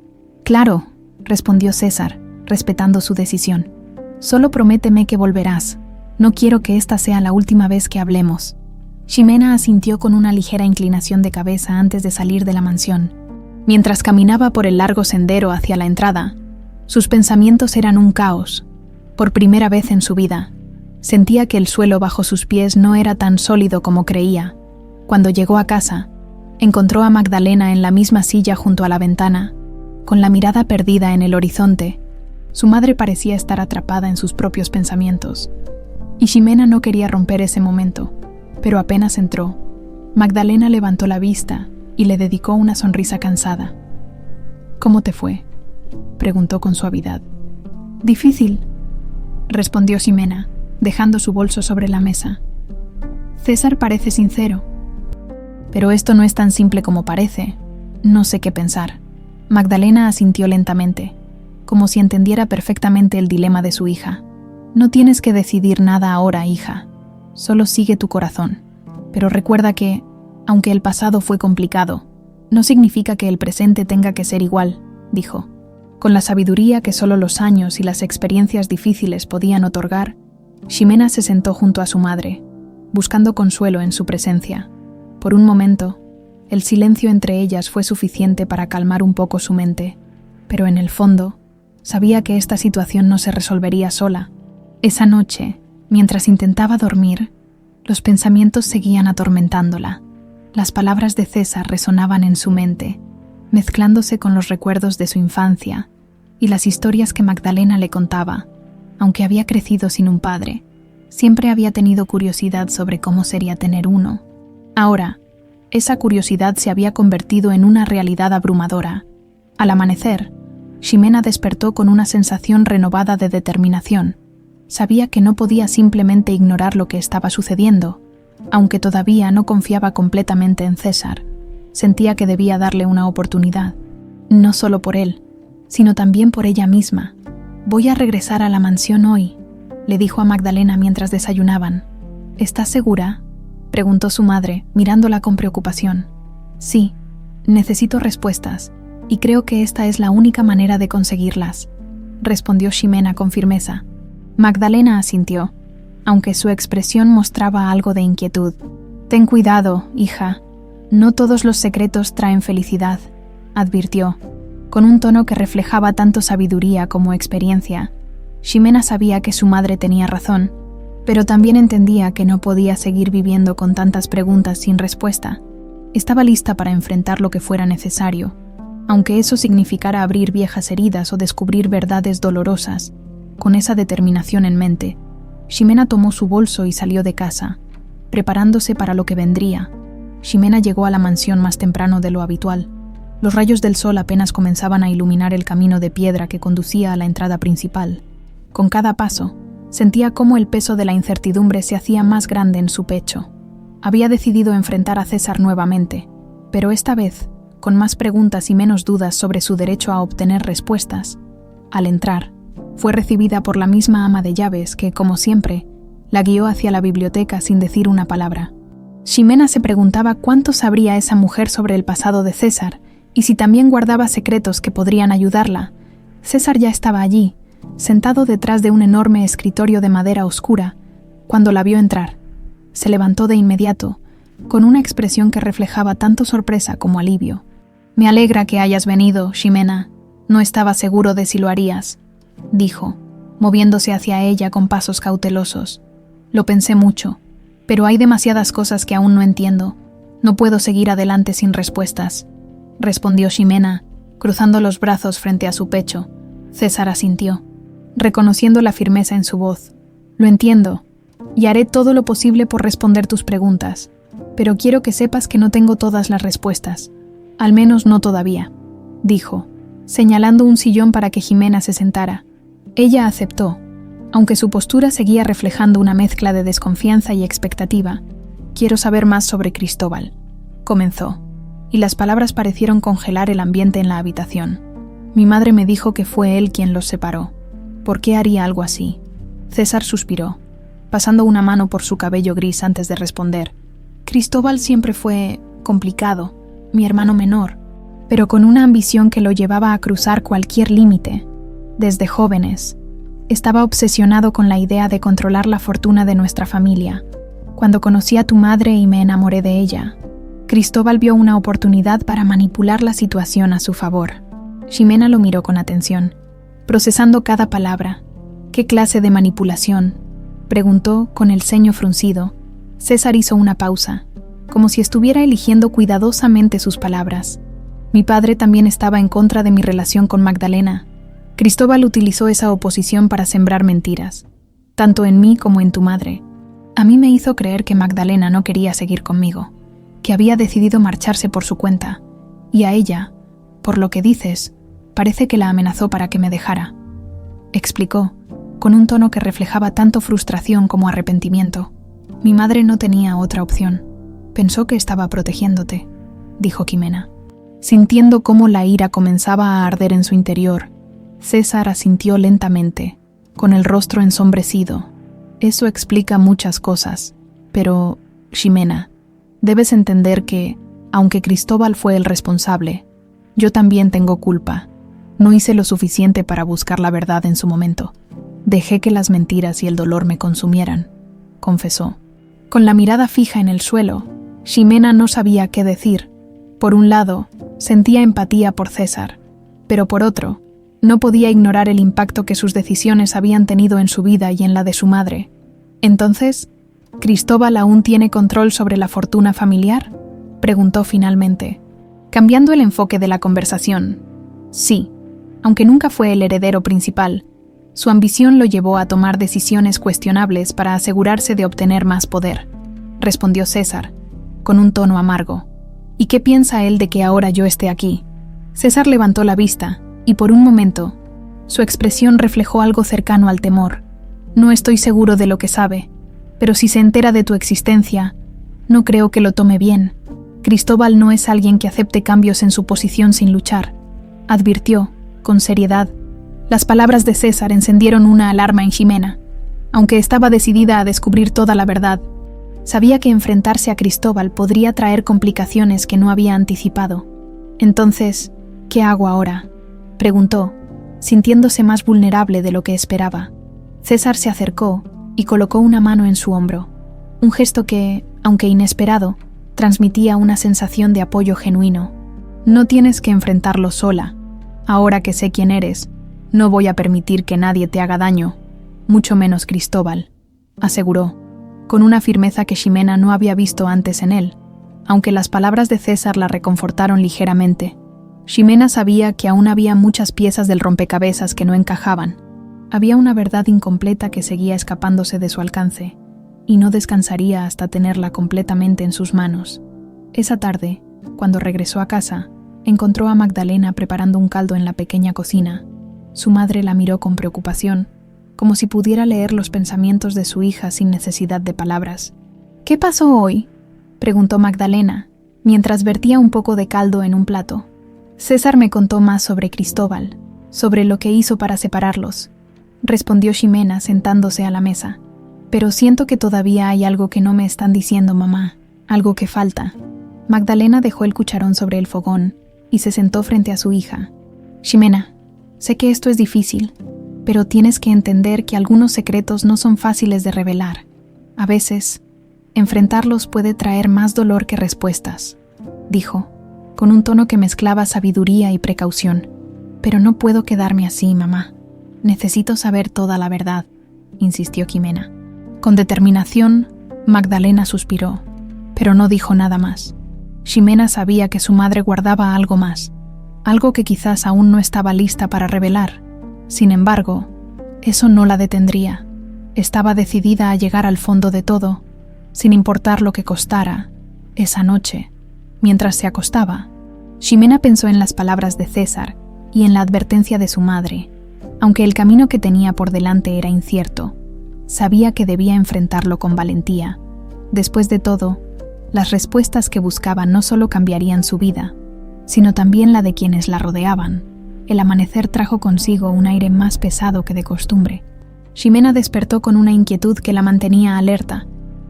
«Claro», respondió César, respetando su decisión. «Solo prométeme que volverás. No quiero que esta sea la última vez que hablemos». Ximena asintió con una ligera inclinación de cabeza antes de salir de la mansión. Mientras caminaba por el largo sendero hacia la entrada, sus pensamientos eran un caos. Por primera vez en su vida, sentía que el suelo bajo sus pies no era tan sólido como creía. Cuando llegó a casa, encontró a Magdalena en la misma silla junto a la ventana, con la mirada perdida en el horizonte. Su madre parecía estar atrapada en sus propios pensamientos, y Ximena no quería romper ese momento, pero apenas entró, Magdalena levantó la vista y le dedicó una sonrisa cansada. «¿Cómo te fue?», preguntó con suavidad. «Difícil», respondió Ximena, dejando su bolso sobre la mesa. «César parece sincero. Pero esto no es tan simple como parece. No sé qué pensar». Magdalena asintió lentamente, como si entendiera perfectamente el dilema de su hija. «No tienes que decidir nada ahora, hija. Solo sigue tu corazón. Pero recuerda que, aunque el pasado fue complicado, no significa que el presente tenga que ser igual», dijo. Con la sabiduría que solo los años y las experiencias difíciles podían otorgar, Ximena se sentó junto a su madre, buscando consuelo en su presencia. Por un momento, el silencio entre ellas fue suficiente para calmar un poco su mente, pero en el fondo, sabía que esta situación no se resolvería sola. Esa noche, mientras intentaba dormir, los pensamientos seguían atormentándola. Las palabras de César resonaban en su mente, mezclándose con los recuerdos de su infancia y las historias que Magdalena le contaba. Aunque había crecido sin un padre, siempre había tenido curiosidad sobre cómo sería tener uno. Ahora, esa curiosidad se había convertido en una realidad abrumadora. Al amanecer, Ximena despertó con una sensación renovada de determinación. Sabía que no podía simplemente ignorar lo que estaba sucediendo, aunque todavía no confiaba completamente en César. Sentía que debía darle una oportunidad, no solo por él, sino también por ella misma. Voy a regresar a la mansión hoy, le dijo a Magdalena mientras desayunaban. ¿Estás segura?, preguntó su madre, mirándola con preocupación. Sí, necesito respuestas, y creo que esta es la única manera de conseguirlas, respondió Ximena con firmeza. Magdalena asintió, aunque su expresión mostraba algo de inquietud. Ten cuidado, hija. No todos los secretos traen felicidad, advirtió, con un tono que reflejaba tanto sabiduría como experiencia. Ximena sabía que su madre tenía razón, pero también entendía que no podía seguir viviendo con tantas preguntas sin respuesta. Estaba lista para enfrentar lo que fuera necesario, aunque eso significara abrir viejas heridas o descubrir verdades dolorosas. Con esa determinación en mente, Ximena tomó su bolso y salió de casa, preparándose para lo que vendría. Ximena llegó a la mansión más temprano de lo habitual. Los rayos del sol apenas comenzaban a iluminar el camino de piedra que conducía a la entrada principal. Con cada paso, sentía cómo el peso de la incertidumbre se hacía más grande en su pecho. Había decidido enfrentar a César nuevamente, pero esta vez, con más preguntas y menos dudas sobre su derecho a obtener respuestas. Al entrar, fue recibida por la misma ama de llaves que, como siempre, la guió hacia la biblioteca sin decir una palabra. Ximena se preguntaba cuánto sabría esa mujer sobre el pasado de César y si también guardaba secretos que podrían ayudarla. César ya estaba allí, sentado detrás de un enorme escritorio de madera oscura, cuando la vio entrar. Se levantó de inmediato, con una expresión que reflejaba tanto sorpresa como alivio. «Me alegra que hayas venido, Ximena. No estaba seguro de si lo harías», dijo, moviéndose hacia ella con pasos cautelosos. «Lo pensé mucho, pero hay demasiadas cosas que aún no entiendo. No puedo seguir adelante sin respuestas», respondió Ximena, cruzando los brazos frente a su pecho. César asintió, reconociendo la firmeza en su voz. «Lo entiendo, y haré todo lo posible por responder tus preguntas, pero quiero que sepas que no tengo todas las respuestas, al menos no todavía», dijo, señalando un sillón para que Ximena se sentara. Ella aceptó, aunque su postura seguía reflejando una mezcla de desconfianza y expectativa. «Quiero saber más sobre Cristóbal», comenzó, y las palabras parecieron congelar el ambiente en la habitación. «Mi madre me dijo que fue él quien los separó. ¿Por qué haría algo así?». César suspiró, pasando una mano por su cabello gris antes de responder. «Cristóbal siempre fue complicado, mi hermano menor, pero con una ambición que lo llevaba a cruzar cualquier límite. Desde jóvenes, estaba obsesionado con la idea de controlar la fortuna de nuestra familia. Cuando conocí a tu madre y me enamoré de ella, Cristóbal vio una oportunidad para manipular la situación a su favor». Ximena lo miró con atención, procesando cada palabra. «¿Qué clase de manipulación?», preguntó con el ceño fruncido. César hizo una pausa, como si estuviera eligiendo cuidadosamente sus palabras. «Mi padre también estaba en contra de mi relación con Magdalena. Cristóbal utilizó esa oposición para sembrar mentiras, tanto en mí como en tu madre. A mí me hizo creer que Magdalena no quería seguir conmigo, que había decidido marcharse por su cuenta, y a ella, por lo que dices, parece que la amenazó para que me dejara», explicó, con un tono que reflejaba tanto frustración como arrepentimiento. «Mi madre no tenía otra opción. Pensó que estaba protegiéndote», dijo Ximena. Sintiendo cómo la ira comenzaba a arder en su interior, César asintió lentamente, con el rostro ensombrecido. «Eso explica muchas cosas, pero, Ximena, debes entender que, aunque Cristóbal fue el responsable, yo también tengo culpa. No hice lo suficiente para buscar la verdad en su momento. Dejé que las mentiras y el dolor me consumieran», confesó. Con la mirada fija en el suelo, Ximena no sabía qué decir. Por un lado, sentía empatía por César, pero por otro, no podía ignorar el impacto que sus decisiones habían tenido en su vida y en la de su madre. «Entonces, ¿Cristóbal aún tiene control sobre la fortuna familiar?», preguntó finalmente, cambiando el enfoque de la conversación. «Sí, aunque nunca fue el heredero principal, su ambición lo llevó a tomar decisiones cuestionables para asegurarse de obtener más poder», respondió César, con un tono amargo. «¿Y qué piensa él de que ahora yo esté aquí?». César levantó la vista, y por un momento, su expresión reflejó algo cercano al temor. «No estoy seguro de lo que sabe, pero si se entera de tu existencia, no creo que lo tome bien. Cristóbal no es alguien que acepte cambios en su posición sin luchar», advirtió, con seriedad, Las palabras de César encendieron una alarma en Ximena. Aunque estaba decidida a descubrir toda la verdad, sabía que enfrentarse a Cristóbal podría traer complicaciones que no había anticipado. Entonces, ¿qué hago ahora?, preguntó, sintiéndose más vulnerable de lo que esperaba. César se acercó y colocó una mano en su hombro, un gesto que, aunque inesperado, transmitía una sensación de apoyo genuino. No tienes que enfrentarlo sola. Ahora que sé quién eres, no voy a permitir que nadie te haga daño, mucho menos Cristóbal, aseguró, con una firmeza que Ximena no había visto antes en él, aunque las palabras de César la reconfortaron ligeramente. Ximena sabía que aún había muchas piezas del rompecabezas que no encajaban. Había una verdad incompleta que seguía escapándose de su alcance, y no descansaría hasta tenerla completamente en sus manos. Esa tarde, cuando regresó a casa, encontró a Magdalena preparando un caldo en la pequeña cocina. Su madre la miró con preocupación, como si pudiera leer los pensamientos de su hija sin necesidad de palabras. «¿Qué pasó hoy?», preguntó Magdalena, mientras vertía un poco de caldo en un plato. «César me contó más sobre Cristóbal, sobre lo que hizo para separarlos», respondió Ximena sentándose a la mesa. «Pero siento que todavía hay algo que no me están diciendo, mamá, algo que falta». Magdalena dejó el cucharón sobre el fogón y se sentó frente a su hija. «Ximena, sé que esto es difícil, pero tienes que entender que algunos secretos no son fáciles de revelar. A veces, enfrentarlos puede traer más dolor que respuestas», dijo, con un tono que mezclaba sabiduría y precaución. «Pero no puedo quedarme así, mamá. Necesito saber toda la verdad», insistió Ximena. Con determinación, Magdalena suspiró, pero no dijo nada más. Ximena sabía que su madre guardaba algo más, algo que quizás aún no estaba lista para revelar. Sin embargo, eso no la detendría. Estaba decidida a llegar al fondo de todo, sin importar lo que costara. Esa noche, mientras se acostaba, Ximena pensó en las palabras de César y en la advertencia de su madre. Aunque el camino que tenía por delante era incierto, sabía que debía enfrentarlo con valentía. Después de todo, las respuestas que buscaba no solo cambiarían su vida, sino también la de quienes la rodeaban. El amanecer trajo consigo un aire más pesado que de costumbre. Ximena despertó con una inquietud que la mantenía alerta.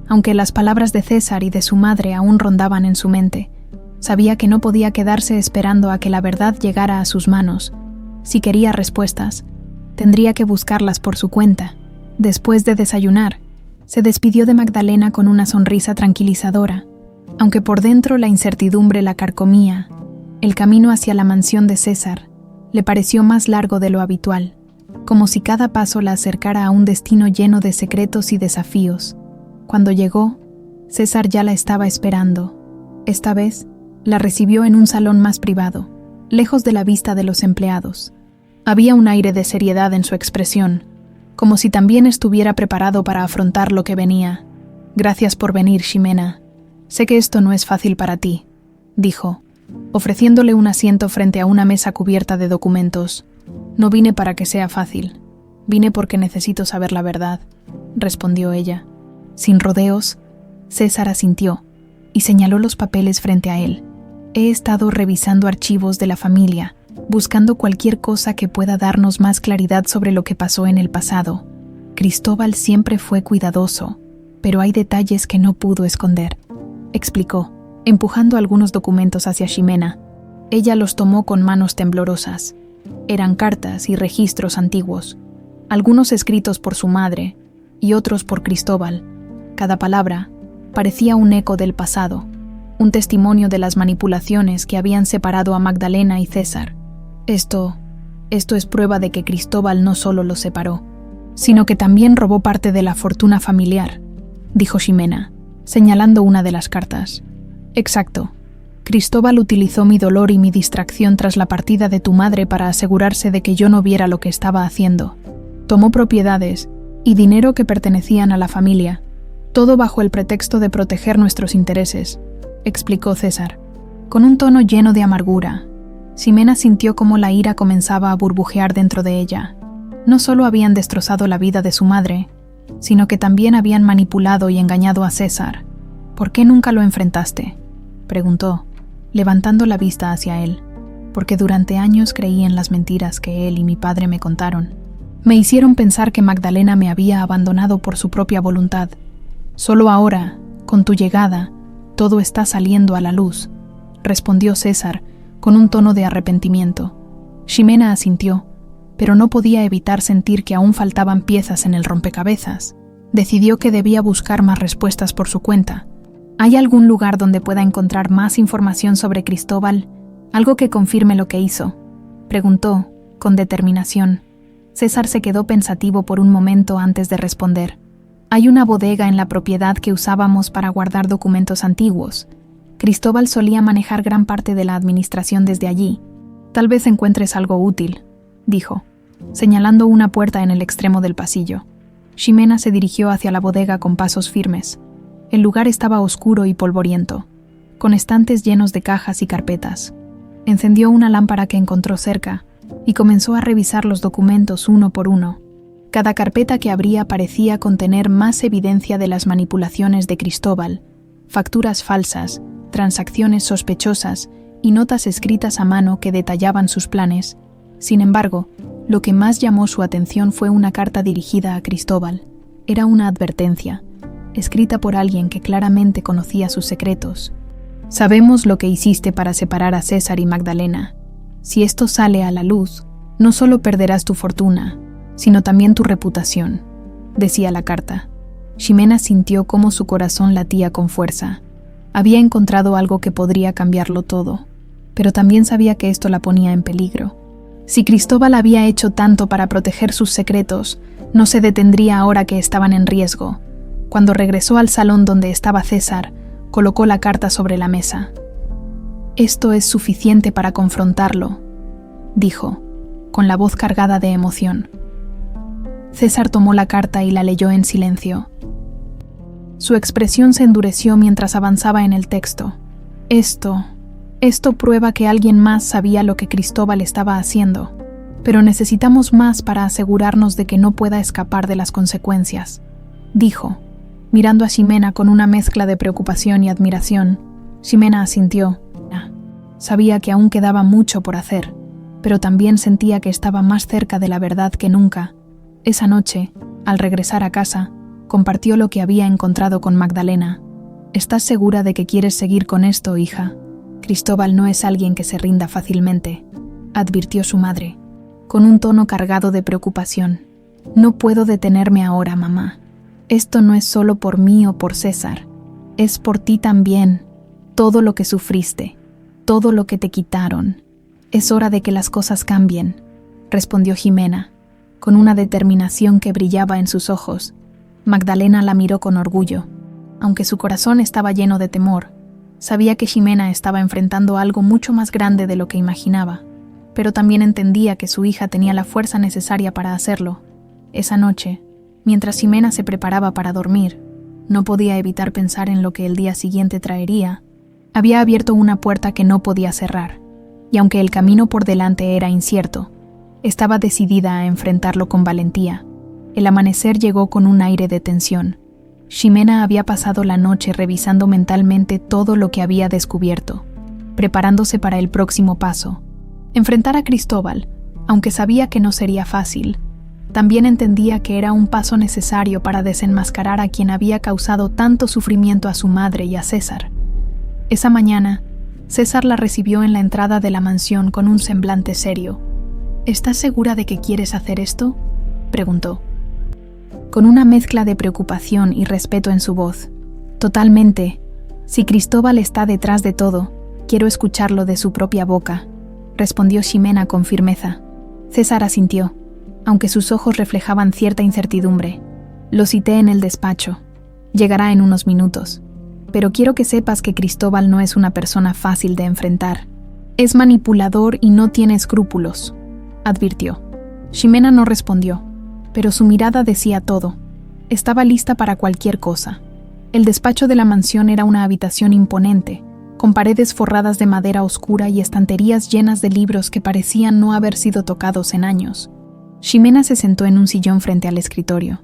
Aunque las palabras de César y de su madre aún rondaban en su mente, sabía que no podía quedarse esperando a que la verdad llegara a sus manos. Si quería respuestas, tendría que buscarlas por su cuenta. Después de desayunar, se despidió de Magdalena con una sonrisa tranquilizadora. Aunque por dentro la incertidumbre la carcomía, el camino hacia la mansión de César le pareció más largo de lo habitual, como si cada paso la acercara a un destino lleno de secretos y desafíos. Cuando llegó, César ya la estaba esperando. Esta vez, la recibió en un salón más privado, lejos de la vista de los empleados. Había un aire de seriedad en su expresión, como si también estuviera preparado para afrontar lo que venía. «Gracias por venir, Ximena. Sé que esto no es fácil para ti», dijo, ofreciéndole un asiento frente a una mesa cubierta de documentos. «No vine para que sea fácil. Vine porque necesito saber la verdad», respondió ella. Sin rodeos, César asintió y señaló los papeles frente a él. «He estado revisando archivos de la familia, buscando cualquier cosa que pueda darnos más claridad sobre lo que pasó en el pasado. Cristóbal siempre fue cuidadoso, pero hay detalles que no pudo esconder», explicó, empujando algunos documentos hacia Ximena. Ella los tomó con manos temblorosas. Eran cartas y registros antiguos, algunos escritos por su madre y otros por Cristóbal. Cada palabra parecía un eco del pasado, un testimonio de las manipulaciones que habían separado a Magdalena y César. Esto es prueba de que Cristóbal no solo los separó, sino que también robó parte de la fortuna familiar, dijo Ximena, señalando una de las cartas. «Exacto. Cristóbal utilizó mi dolor y mi distracción tras la partida de tu madre para asegurarse de que yo no viera lo que estaba haciendo. Tomó propiedades y dinero que pertenecían a la familia, todo bajo el pretexto de proteger nuestros intereses», explicó César, con un tono lleno de amargura. Ximena sintió cómo la ira comenzaba a burbujear dentro de ella. No solo habían destrozado la vida de su madre, sino que también habían manipulado y engañado a César. «¿Por qué nunca lo enfrentaste?», preguntó, levantando la vista hacia él. porque durante años creí en las mentiras que él y mi padre me contaron. Me hicieron pensar que Magdalena me había abandonado por su propia voluntad. Solo ahora, con tu llegada, todo está saliendo a la luz, respondió César con un tono de arrepentimiento. Ximena asintió, pero no podía evitar sentir que aún faltaban piezas en el rompecabezas. Decidió que debía buscar más respuestas por su cuenta. ¿Hay algún lugar donde pueda encontrar más información sobre Cristóbal? ¿Algo que confirme lo que hizo?, preguntó, con determinación. César se quedó pensativo por un momento antes de responder. Hay una bodega en la propiedad que usábamos para guardar documentos antiguos. Cristóbal solía manejar gran parte de la administración desde allí. Tal vez encuentres algo útil, dijo, señalando una puerta en el extremo del pasillo. Ximena se dirigió hacia la bodega con pasos firmes. El lugar estaba oscuro y polvoriento, con estantes llenos de cajas y carpetas. Encendió una lámpara que encontró cerca y comenzó a revisar los documentos uno por uno. Cada carpeta que abría parecía contener más evidencia de las manipulaciones de Cristóbal, facturas falsas, transacciones sospechosas y notas escritas a mano que detallaban sus planes. Sin embargo, lo que más llamó su atención fue una carta dirigida a Cristóbal. Era una advertencia, escrita por alguien que claramente conocía sus secretos. Sabemos lo que hiciste para separar a César y Magdalena. Si esto sale a la luz, no solo perderás tu fortuna, sino también tu reputación, decía la carta. Ximena sintió cómo su corazón latía con fuerza. Había encontrado algo que podría cambiarlo todo, pero también sabía que esto la ponía en peligro. Si Cristóbal había hecho tanto para proteger sus secretos, no se detendría ahora que estaban en riesgo. Cuando regresó al salón donde estaba César, colocó la carta sobre la mesa. «Esto es suficiente para confrontarlo», dijo, con la voz cargada de emoción. César tomó la carta y la leyó en silencio. Su expresión se endureció mientras avanzaba en el texto. Esto prueba que alguien más sabía lo que Cristóbal estaba haciendo, pero necesitamos más para asegurarnos de que no pueda escapar de las consecuencias, dijo, mirando a Ximena con una mezcla de preocupación y admiración. Ximena asintió. Sabía que aún quedaba mucho por hacer, pero también sentía que estaba más cerca de la verdad que nunca. Esa noche, al regresar a casa, compartió lo que había encontrado con Magdalena. «¿Estás segura de que quieres seguir con esto, hija? Cristóbal no es alguien que se rinda fácilmente», advirtió su madre, con un tono cargado de preocupación. «No puedo detenerme ahora, mamá. Esto no es solo por mí o por César. Es por ti también. Todo lo que sufriste, todo lo que te quitaron. Es hora de que las cosas cambien», respondió Ximena, con una determinación que brillaba en sus ojos. Magdalena la miró con orgullo. Aunque su corazón estaba lleno de temor, sabía que Ximena estaba enfrentando algo mucho más grande de lo que imaginaba, pero también entendía que su hija tenía la fuerza necesaria para hacerlo. Esa noche, mientras Ximena se preparaba para dormir, no podía evitar pensar en lo que el día siguiente traería. Había abierto una puerta que no podía cerrar, y aunque el camino por delante era incierto, estaba decidida a enfrentarlo con valentía. El amanecer llegó con un aire de tensión. Ximena había pasado la noche revisando mentalmente todo lo que había descubierto, preparándose para el próximo paso. Enfrentar a Cristóbal, aunque sabía que no sería fácil, también entendía que era un paso necesario para desenmascarar a quien había causado tanto sufrimiento a su madre y a César. Esa mañana, César la recibió en la entrada de la mansión con un semblante serio. «¿Estás segura de que quieres hacer esto?», preguntó, con una mezcla de preocupación y respeto en su voz. «Totalmente. Si Cristóbal está detrás de todo, quiero escucharlo de su propia boca», respondió Ximena con firmeza. César asintió, aunque sus ojos reflejaban cierta incertidumbre. «Lo cité en el despacho. Llegará en unos minutos. Pero quiero que sepas que Cristóbal no es una persona fácil de enfrentar. Es manipulador y no tiene escrúpulos», advirtió. Ximena no respondió, pero su mirada decía todo. Estaba lista para cualquier cosa. El despacho de la mansión era una habitación imponente, con paredes forradas de madera oscura y estanterías llenas de libros que parecían no haber sido tocados en años. Ximena se sentó en un sillón frente al escritorio,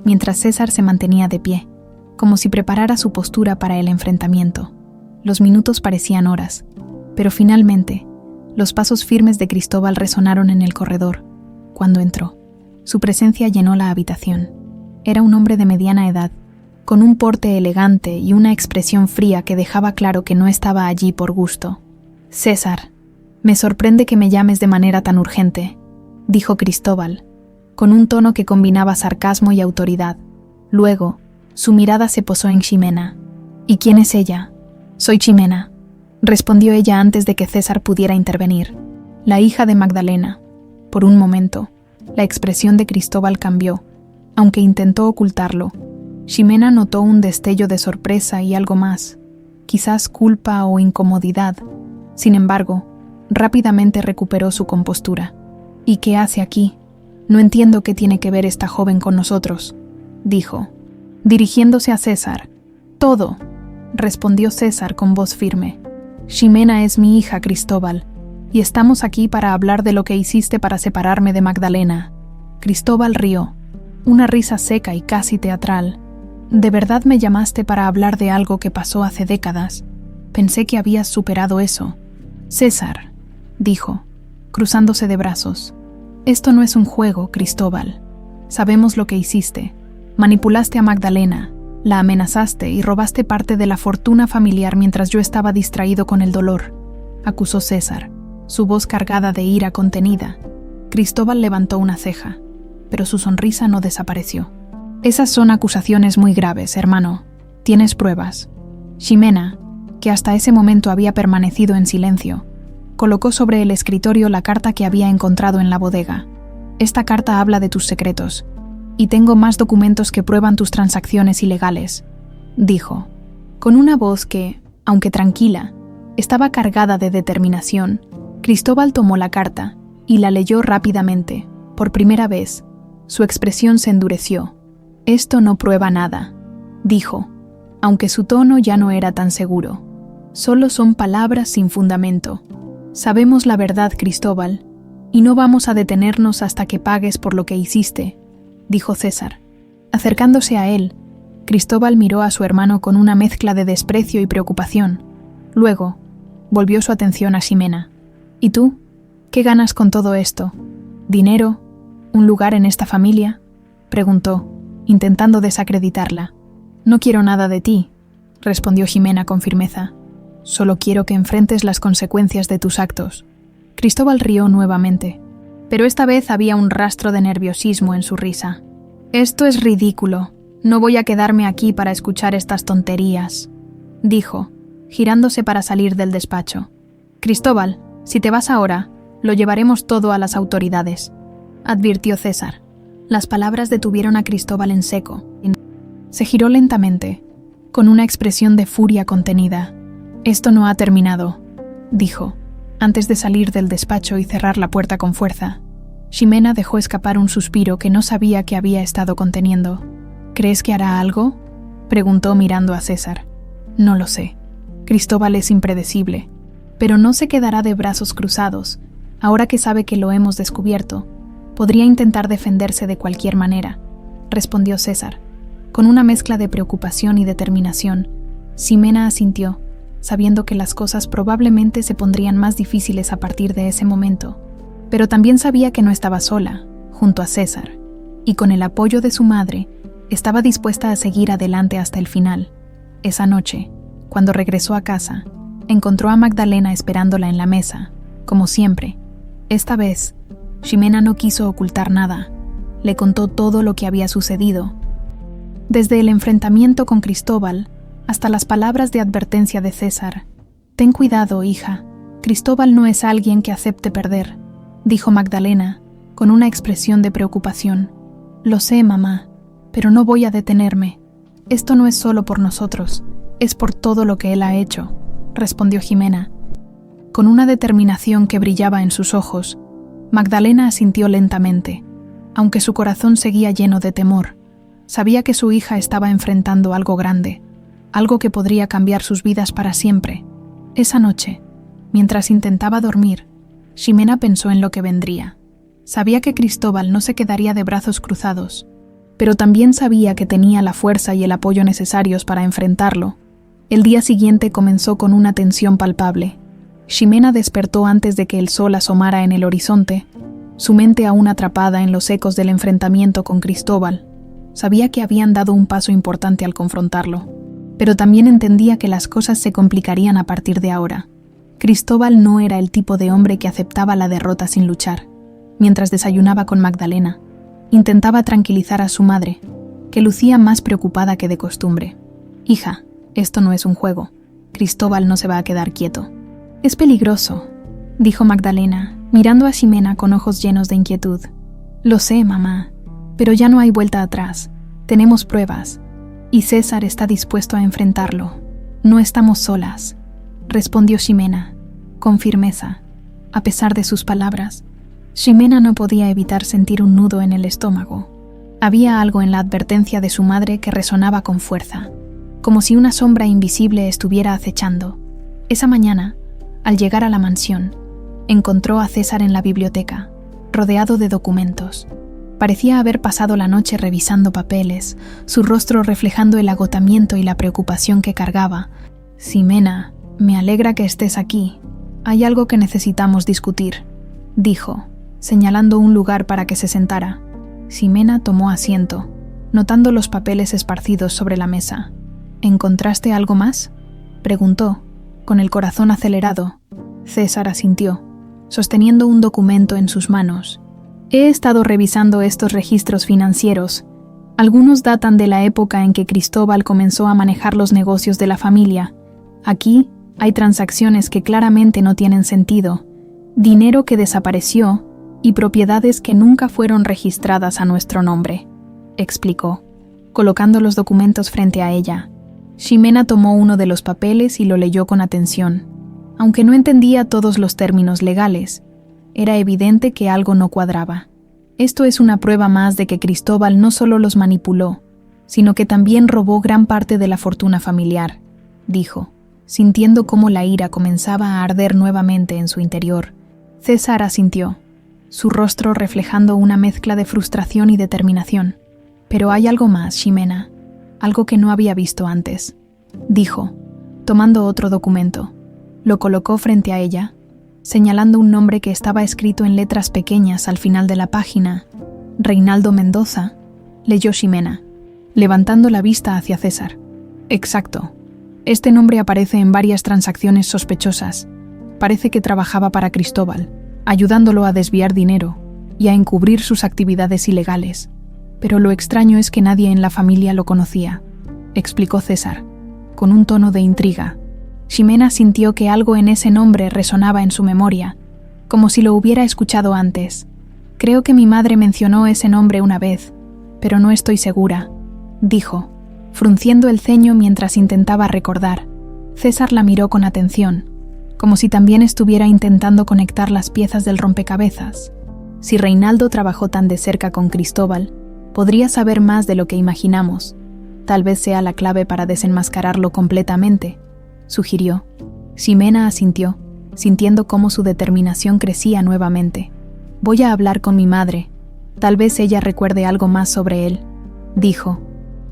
mientras César se mantenía de pie, como si preparara su postura para el enfrentamiento. Los minutos parecían horas, pero finalmente, Los pasos firmes de Cristóbal resonaron en el corredor. Cuando entró, su presencia llenó la habitación. Era un hombre de mediana edad, con un porte elegante y una expresión fría que dejaba claro que no estaba allí por gusto. «César, me sorprende que me llames de manera tan urgente», dijo Cristóbal, con un tono que combinaba sarcasmo y autoridad. Luego, su mirada se posó en Ximena. «¿Y quién es ella?» «Soy Ximena», respondió ella antes de que César pudiera intervenir. «La hija de Magdalena». Por un momento, la expresión de Cristóbal cambió, aunque intentó ocultarlo. Ximena notó un destello de sorpresa y algo más, quizás culpa o incomodidad. Sin embargo, rápidamente recuperó su compostura. «¿Y qué hace aquí? No entiendo qué tiene que ver esta joven con nosotros», dijo, dirigiéndose a César. «Todo», respondió César con voz firme. «Ximena es mi hija, Cristóbal, y estamos aquí para hablar de lo que hiciste para separarme de Magdalena». Cristóbal rió, una risa seca y casi teatral. «¿De verdad me llamaste para hablar de algo que pasó hace décadas? Pensé que habías superado eso». «César», dijo, cruzándose de brazos. «Esto no es un juego, Cristóbal. Sabemos lo que hiciste. Manipulaste a Magdalena, la amenazaste y robaste parte de la fortuna familiar mientras yo estaba distraído con el dolor», acusó César, su voz cargada de ira contenida. Cristóbal levantó una ceja, pero su sonrisa no desapareció. «Esas son acusaciones muy graves, hermano. ¿Tienes pruebas?» Ximena, que hasta ese momento había permanecido en silencio, colocó sobre el escritorio la carta que había encontrado en la bodega. «Esta carta habla de tus secretos, y tengo más documentos que prueban tus transacciones ilegales», dijo, con una voz que, aunque tranquila, estaba cargada de determinación. Cristóbal tomó la carta y la leyó rápidamente. Por primera vez, su expresión se endureció. «Esto no prueba nada», dijo, aunque su tono ya no era tan seguro. «Solo son palabras sin fundamento. Sabemos la verdad, Cristóbal, y no vamos a detenernos hasta que pagues por lo que hiciste», dijo César. Acercándose a él, Cristóbal miró a su hermano con una mezcla de desprecio y preocupación. Luego, volvió su atención a Ximena. «¿Y tú? ¿Qué ganas con todo esto? ¿Dinero? ¿Un lugar en esta familia?», preguntó, intentando desacreditarla. «No quiero nada de ti», respondió Ximena con firmeza. «Solo quiero que enfrentes las consecuencias de tus actos». Cristóbal rió nuevamente, pero esta vez había un rastro de nerviosismo en su risa. «Esto es ridículo. No voy a quedarme aquí para escuchar estas tonterías», dijo, girándose para salir del despacho. «Cristóbal, si te vas ahora, lo llevaremos todo a las autoridades», advirtió César. Las palabras detuvieron a Cristóbal en seco. Se giró lentamente, con una expresión de furia contenida. «Esto no ha terminado», dijo, antes de salir del despacho y cerrar la puerta con fuerza. Ximena dejó escapar un suspiro que no sabía que había estado conteniendo. «¿Crees que hará algo?», preguntó mirando a César. «No lo sé. Cristóbal es impredecible, pero no se quedará de brazos cruzados. Ahora que sabe que lo hemos descubierto, podría intentar defenderse de cualquier manera», respondió César. Con una mezcla de preocupación y determinación, Ximena asintió, sabiendo que las cosas probablemente se pondrían más difíciles a partir de ese momento, pero también sabía que no estaba sola, junto a César, y con el apoyo de su madre, estaba dispuesta a seguir adelante hasta el final. Esa noche, cuando regresó a casa, encontró a Magdalena esperándola en la mesa, como siempre. Esta vez, Ximena no quiso ocultar nada. Le contó todo lo que había sucedido, desde el enfrentamiento con Cristóbal hasta las palabras de advertencia de César. «Ten cuidado, hija. Cristóbal no es alguien que acepte perder», dijo Magdalena, con una expresión de preocupación. «Lo sé, mamá, pero no voy a detenerme. Esto no es solo por nosotros, es por todo lo que él ha hecho», respondió Ximena. Con una determinación que brillaba en sus ojos, Magdalena asintió lentamente, aunque su corazón seguía lleno de temor. Sabía que su hija estaba enfrentando algo grande, algo que podría cambiar sus vidas para siempre. Esa noche, mientras intentaba dormir, Ximena pensó en lo que vendría. Sabía que Cristóbal no se quedaría de brazos cruzados, pero también sabía que tenía la fuerza y el apoyo necesarios para enfrentarlo. El día siguiente comenzó con una tensión palpable. Ximena despertó antes de que el sol asomara en el horizonte, su mente aún atrapada en los ecos del enfrentamiento con Cristóbal. Sabía que habían dado un paso importante al confrontarlo, pero también entendía que las cosas se complicarían a partir de ahora. Cristóbal no era el tipo de hombre que aceptaba la derrota sin luchar. Mientras desayunaba con Magdalena, intentaba tranquilizar a su madre, que lucía más preocupada que de costumbre. «Hija, esto no es un juego. Cristóbal no se va a quedar quieto». «Es peligroso», dijo Magdalena, mirando a Ximena con ojos llenos de inquietud. «Lo sé, mamá, pero ya no hay vuelta atrás. Tenemos pruebas, y César está dispuesto a enfrentarlo. No estamos solas», respondió Ximena, con firmeza. A pesar de sus palabras, Ximena no podía evitar sentir un nudo en el estómago. Había algo en la advertencia de su madre que resonaba con fuerza, como si una sombra invisible estuviera acechando. Esa mañana, al llegar a la mansión, encontró a César en la biblioteca, rodeado de documentos. Parecía haber pasado la noche revisando papeles, su rostro reflejando el agotamiento y la preocupación que cargaba. «Ximena, me alegra que estés aquí. Hay algo que necesitamos discutir», dijo, señalando un lugar para que se sentara. Ximena tomó asiento, notando los papeles esparcidos sobre la mesa. «¿Encontraste algo más?», preguntó, con el corazón acelerado. César asintió, sosteniendo un documento en sus manos. «He estado revisando estos registros financieros. Algunos datan de la época en que Cristóbal comenzó a manejar los negocios de la familia. Aquí hay transacciones que claramente no tienen sentido, dinero que desapareció y propiedades que nunca fueron registradas a nuestro nombre», explicó, colocando los documentos frente a ella. Ximena tomó uno de los papeles y lo leyó con atención. Aunque no entendía todos los términos legales, era evidente que algo no cuadraba. «Esto es una prueba más de que Cristóbal no solo los manipuló, sino que también robó gran parte de la fortuna familiar», dijo, sintiendo cómo la ira comenzaba a arder nuevamente en su interior. César asintió, su rostro reflejando una mezcla de frustración y determinación. «Pero hay algo más, Ximena, algo que no había visto antes», dijo, tomando otro documento. Lo colocó frente a ella, señalando un nombre que estaba escrito en letras pequeñas al final de la página. «Reinaldo Mendoza», leyó Ximena, levantando la vista hacia César. «Exacto. Este nombre aparece en varias transacciones sospechosas. Parece que trabajaba para Cristóbal, ayudándolo a desviar dinero y a encubrir sus actividades ilegales. Pero lo extraño es que nadie en la familia lo conocía», explicó César, con un tono de intriga. Ximena sintió que algo en ese nombre resonaba en su memoria, como si lo hubiera escuchado antes. «Creo que mi madre mencionó ese nombre una vez, pero no estoy segura», dijo, frunciendo el ceño mientras intentaba recordar. César la miró con atención, como si también estuviera intentando conectar las piezas del rompecabezas. Si Reinaldo trabajó tan de cerca con Cristóbal, podría saber más de lo que imaginamos. Tal vez sea la clave para desenmascararlo completamente, sugirió. Ximena asintió, sintiendo cómo su determinación crecía nuevamente. «Voy a hablar con mi madre. Tal vez ella recuerde algo más sobre él», dijo,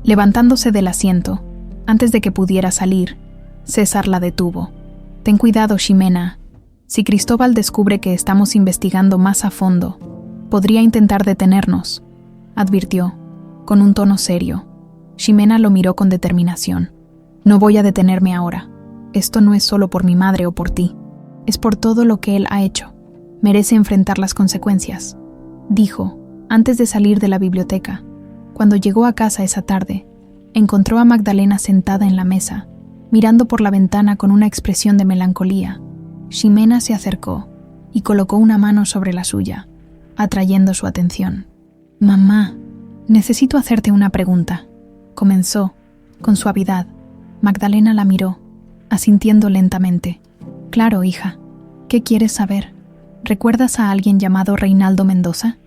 levantándose del asiento. Antes de que pudiera salir, César la detuvo. «Ten cuidado, Ximena. Si Cristóbal descubre que estamos investigando más a fondo, podría intentar detenernos», advirtió, con un tono serio. Ximena lo miró con determinación. «No voy a detenerme ahora. Esto no es solo por mi madre o por ti. Es por todo lo que él ha hecho. Merece enfrentar las consecuencias», dijo, antes de salir de la biblioteca. Cuando llegó a casa esa tarde, encontró a Magdalena sentada en la mesa, mirando por la ventana con una expresión de melancolía. Ximena se acercó y colocó una mano sobre la suya, atrayendo su atención. «Mamá, necesito hacerte una pregunta», comenzó, con suavidad. Magdalena la miró, asintiendo lentamente. «Claro, hija. ¿Qué quieres saber? ¿Recuerdas a alguien llamado Reinaldo Mendoza?»,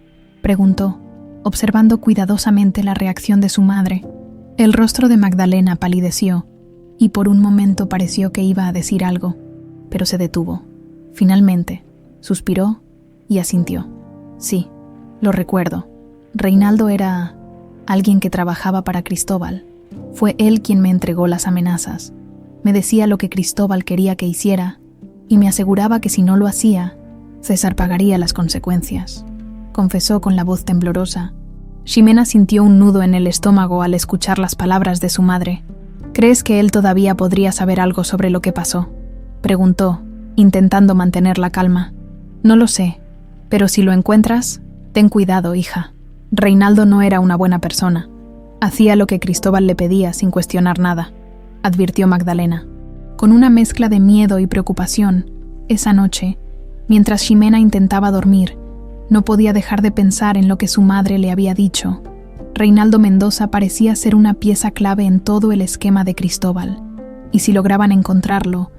preguntó, observando cuidadosamente la reacción de su madre. El rostro de Magdalena palideció, y por un momento pareció que iba a decir algo, pero se detuvo. Finalmente, suspiró y asintió. «Sí, lo recuerdo. Reinaldo era alguien que trabajaba para Cristóbal. Fue él quien me entregó las amenazas. Me decía lo que Cristóbal quería que hiciera y me aseguraba que si no lo hacía, César pagaría las consecuencias, confesó con la voz temblorosa. Ximena sintió un nudo en el estómago al escuchar las palabras de su madre. ¿Crees que él todavía podría saber algo sobre lo que pasó?, preguntó, intentando mantener la calma. No lo sé, pero si lo encuentras, ten cuidado, hija. Reinaldo no era una buena persona. Hacía lo que Cristóbal le pedía sin cuestionar nada, advirtió Magdalena. Con una mezcla de miedo y preocupación, esa noche, mientras Ximena intentaba dormir, no podía dejar de pensar en lo que su madre le había dicho. Reinaldo Mendoza parecía ser una pieza clave en todo el esquema de Cristóbal, y si lograban encontrarlo,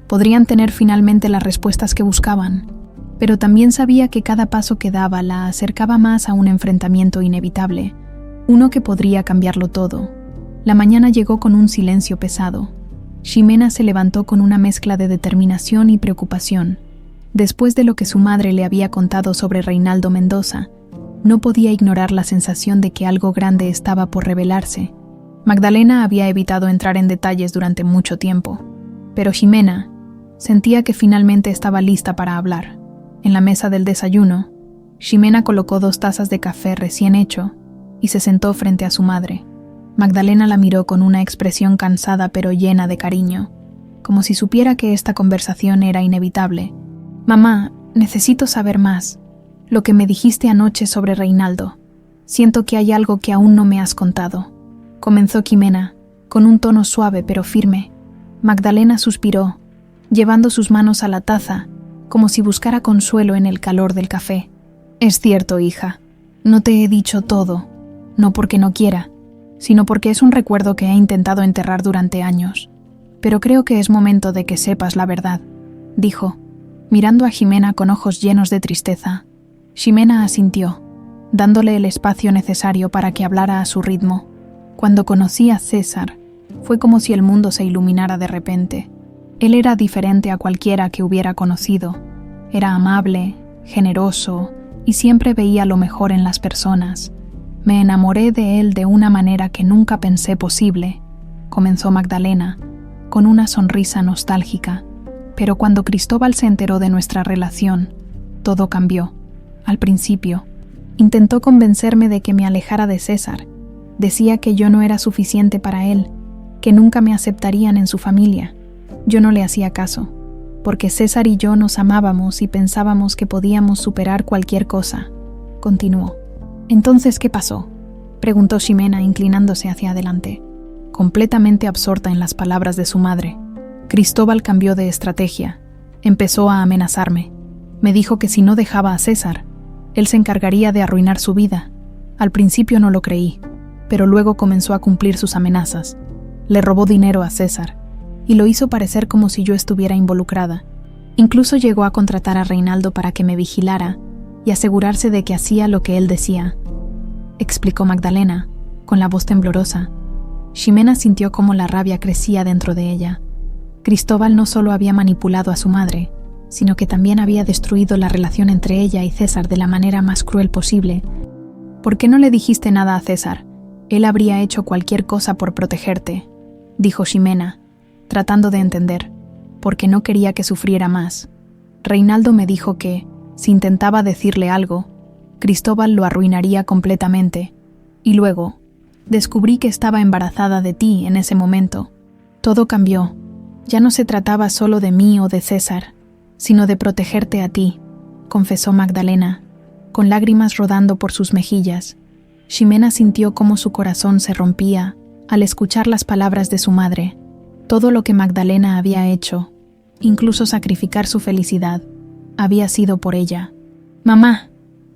podrían tener finalmente las respuestas que buscaban. Pero también sabía que cada paso que daba la acercaba más a un enfrentamiento inevitable, uno que podría cambiarlo todo. La mañana llegó con un silencio pesado. Ximena se levantó con una mezcla de determinación y preocupación. Después de lo que su madre le había contado sobre Reinaldo Mendoza, no podía ignorar la sensación de que algo grande estaba por revelarse. Magdalena había evitado entrar en detalles durante mucho tiempo, pero Ximena sentía que finalmente estaba lista para hablar. En la mesa del desayuno, Ximena colocó 2 tazas de café recién hecho y se sentó frente a su madre. Magdalena la miró con una expresión cansada pero llena de cariño, como si supiera que esta conversación era inevitable. «Mamá, necesito saber más. Lo que me dijiste anoche sobre Reinaldo. Siento que hay algo que aún no me has contado», comenzó Ximena, con un tono suave pero firme. Magdalena suspiró, llevando sus manos a la taza, como si buscara consuelo en el calor del café. «Es cierto, hija. No te he dicho todo, no porque no quiera, sino porque es un recuerdo que he intentado enterrar durante años. Pero creo que es momento de que sepas la verdad», dijo, mirando a Ximena con ojos llenos de tristeza. Ximena asintió, dándole el espacio necesario para que hablara a su ritmo. Cuando conocí a César, fue como si el mundo se iluminara de repente. Él era diferente a cualquiera que hubiera conocido. Era amable, generoso y siempre veía lo mejor en las personas. Me enamoré de él de una manera que nunca pensé posible, comenzó Magdalena, con una sonrisa nostálgica. Pero cuando Cristóbal se enteró de nuestra relación, todo cambió. Al principio, intentó convencerme de que me alejara de César. Decía que yo no era suficiente para él, que nunca me aceptarían en su familia. Yo no le hacía caso, porque César y yo nos amábamos y pensábamos que podíamos superar cualquier cosa, continuó. «¿Entonces qué pasó?», preguntó Ximena inclinándose hacia adelante, completamente absorta en las palabras de su madre. Cristóbal cambió de estrategia. Empezó a amenazarme. Me dijo que si no dejaba a César, él se encargaría de arruinar su vida. Al principio no lo creí, pero luego comenzó a cumplir sus amenazas. Le robó dinero a César, y lo hizo parecer como si yo estuviera involucrada. Incluso llegó a contratar a Reinaldo para que me vigilara y asegurarse de que hacía lo que él decía, explicó Magdalena, con la voz temblorosa. Ximena sintió cómo la rabia crecía dentro de ella. Cristóbal no solo había manipulado a su madre, sino que también había destruido la relación entre ella y César de la manera más cruel posible. «¿Por qué no le dijiste nada a César? Él habría hecho cualquier cosa por protegerte», dijo Ximena, tratando de entender, porque no quería que sufriera más. «Reinaldo me dijo que, si intentaba decirle algo, Cristóbal lo arruinaría completamente. Y luego, descubrí que estaba embarazada de ti en ese momento. Todo cambió. Ya no se trataba solo de mí o de César, sino de protegerte a ti», confesó Magdalena, con lágrimas rodando por sus mejillas. Ximena sintió cómo su corazón se rompía al escuchar las palabras de su madre. Todo lo que Magdalena había hecho, incluso sacrificar su felicidad, había sido por ella. «Mamá,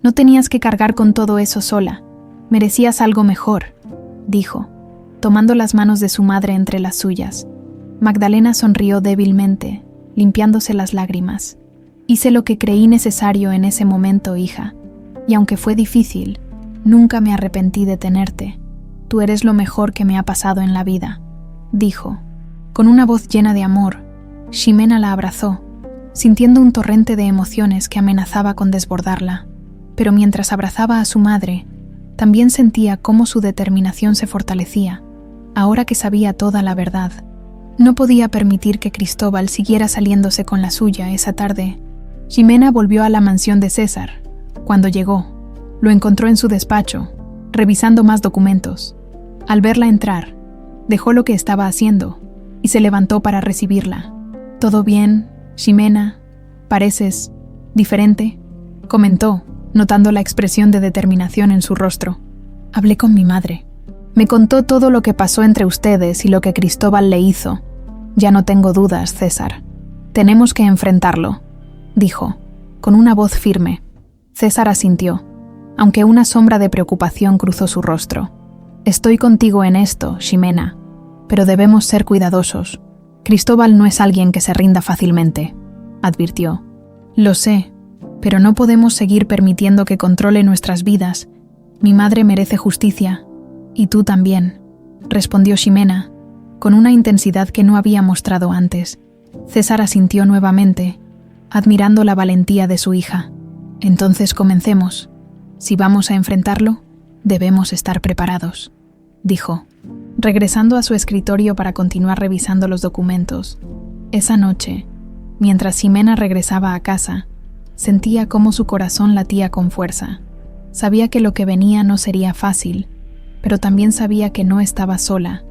no tenías que cargar con todo eso sola. Merecías algo mejor», dijo, tomando las manos de su madre entre las suyas. Magdalena sonrió débilmente, limpiándose las lágrimas. «Hice lo que creí necesario en ese momento, hija, y aunque fue difícil, nunca me arrepentí de tenerte. Tú eres lo mejor que me ha pasado en la vida», dijo. Con una voz llena de amor, Ximena la abrazó, sintiendo un torrente de emociones que amenazaba con desbordarla. Pero mientras abrazaba a su madre, también sentía cómo su determinación se fortalecía, ahora que sabía toda la verdad. No podía permitir que Cristóbal siguiera saliéndose con la suya esa tarde. Ximena volvió a la mansión de César. Cuando llegó, lo encontró en su despacho, revisando más documentos. Al verla entrar, dejó lo que estaba haciendo y se levantó para recibirla. «¿Todo bien, Ximena? Pareces diferente», comentó, notando la expresión de determinación en su rostro. «Hablé con mi madre. Me contó todo lo que pasó entre ustedes y lo que Cristóbal le hizo. Ya no tengo dudas, César. Tenemos que enfrentarlo», dijo, con una voz firme. César asintió, aunque una sombra de preocupación cruzó su rostro. «Estoy contigo en esto, Ximena, pero debemos ser cuidadosos. Cristóbal no es alguien que se rinda fácilmente», advirtió. «Lo sé, pero no podemos seguir permitiendo que controle nuestras vidas. Mi madre merece justicia, y tú también», respondió Ximena, con una intensidad que no había mostrado antes. César asintió nuevamente, admirando la valentía de su hija. «Entonces comencemos. Si vamos a enfrentarlo, debemos estar preparados», dijo, regresando a su escritorio para continuar revisando los documentos. Esa noche, mientras Ximena regresaba a casa, sentía cómo su corazón latía con fuerza. Sabía que lo que venía no sería fácil, pero también sabía que no estaba sola.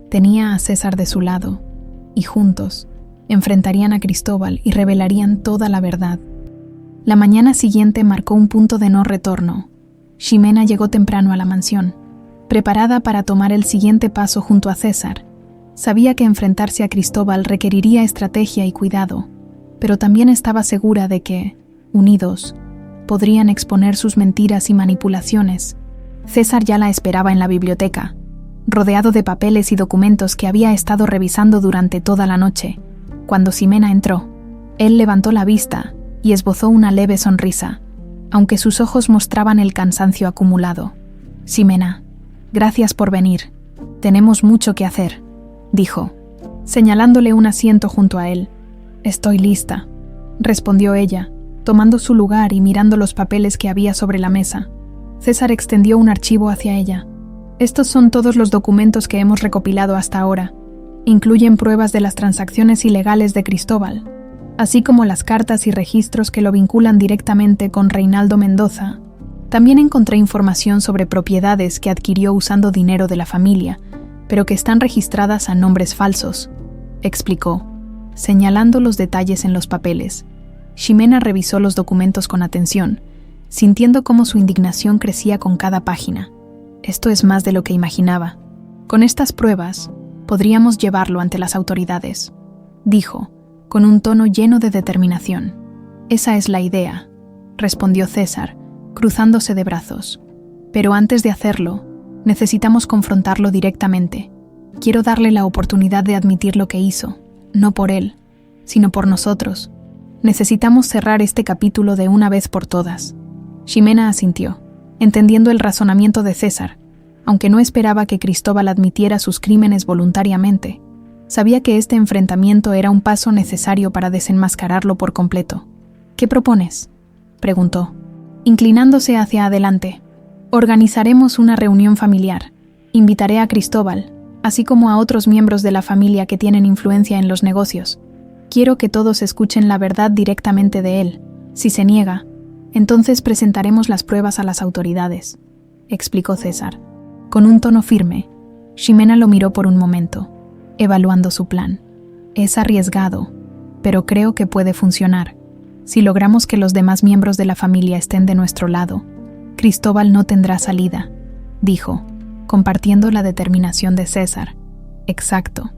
Tenía a César de su lado, y juntos enfrentarían a Cristóbal y revelarían toda la verdad. La mañana siguiente marcó un punto de no retorno. Ximena llegó temprano a la mansión, preparada para tomar el siguiente paso junto a César. Sabía que enfrentarse a Cristóbal requeriría estrategia y cuidado, pero también estaba segura de que, unidos, podrían exponer sus mentiras y manipulaciones. César ya la esperaba en la biblioteca, rodeado de papeles y documentos que había estado revisando durante toda la noche. Cuando Ximena entró, él levantó la vista y esbozó una leve sonrisa, aunque sus ojos mostraban el cansancio acumulado. «Ximena, gracias por venir. Tenemos mucho que hacer», dijo, señalándole un asiento junto a él. «Estoy lista», respondió ella, tomando su lugar y mirando los papeles que había sobre la mesa. César extendió un archivo hacia ella. «Estos son todos los documentos que hemos recopilado hasta ahora. Incluyen pruebas de las transacciones ilegales de Cristóbal, así como las cartas y registros que lo vinculan directamente con Reinaldo Mendoza. También encontré información sobre propiedades que adquirió usando dinero de la familia, pero que están registradas a nombres falsos», explicó, señalando los detalles en los papeles. Ximena revisó los documentos con atención, sintiendo cómo su indignación crecía con cada página. «Esto es más de lo que imaginaba. Con estas pruebas, podríamos llevarlo ante las autoridades», dijo, con un tono lleno de determinación. «Esa es la idea», respondió César, cruzándose de brazos. «Pero antes de hacerlo, necesitamos confrontarlo directamente. Quiero darle la oportunidad de admitir lo que hizo, no por él, sino por nosotros. Necesitamos cerrar este capítulo de una vez por todas». Ximena asintió, entendiendo el razonamiento de César, aunque no esperaba que Cristóbal admitiera sus crímenes voluntariamente. Sabía que este enfrentamiento era un paso necesario para desenmascararlo por completo. «¿Qué propones?», preguntó, inclinándose hacia adelante. «Organizaremos una reunión familiar. Invitaré a Cristóbal, así como a otros miembros de la familia que tienen influencia en los negocios. Quiero que todos escuchen la verdad directamente de él. Si se niega, entonces presentaremos las pruebas a las autoridades», explicó César. Con un tono firme, Ximena lo miró por un momento, evaluando su plan. «Es arriesgado, pero creo que puede funcionar. Si logramos que los demás miembros de la familia estén de nuestro lado, Cristóbal no tendrá salida», dijo, compartiendo la determinación de César. «Exacto,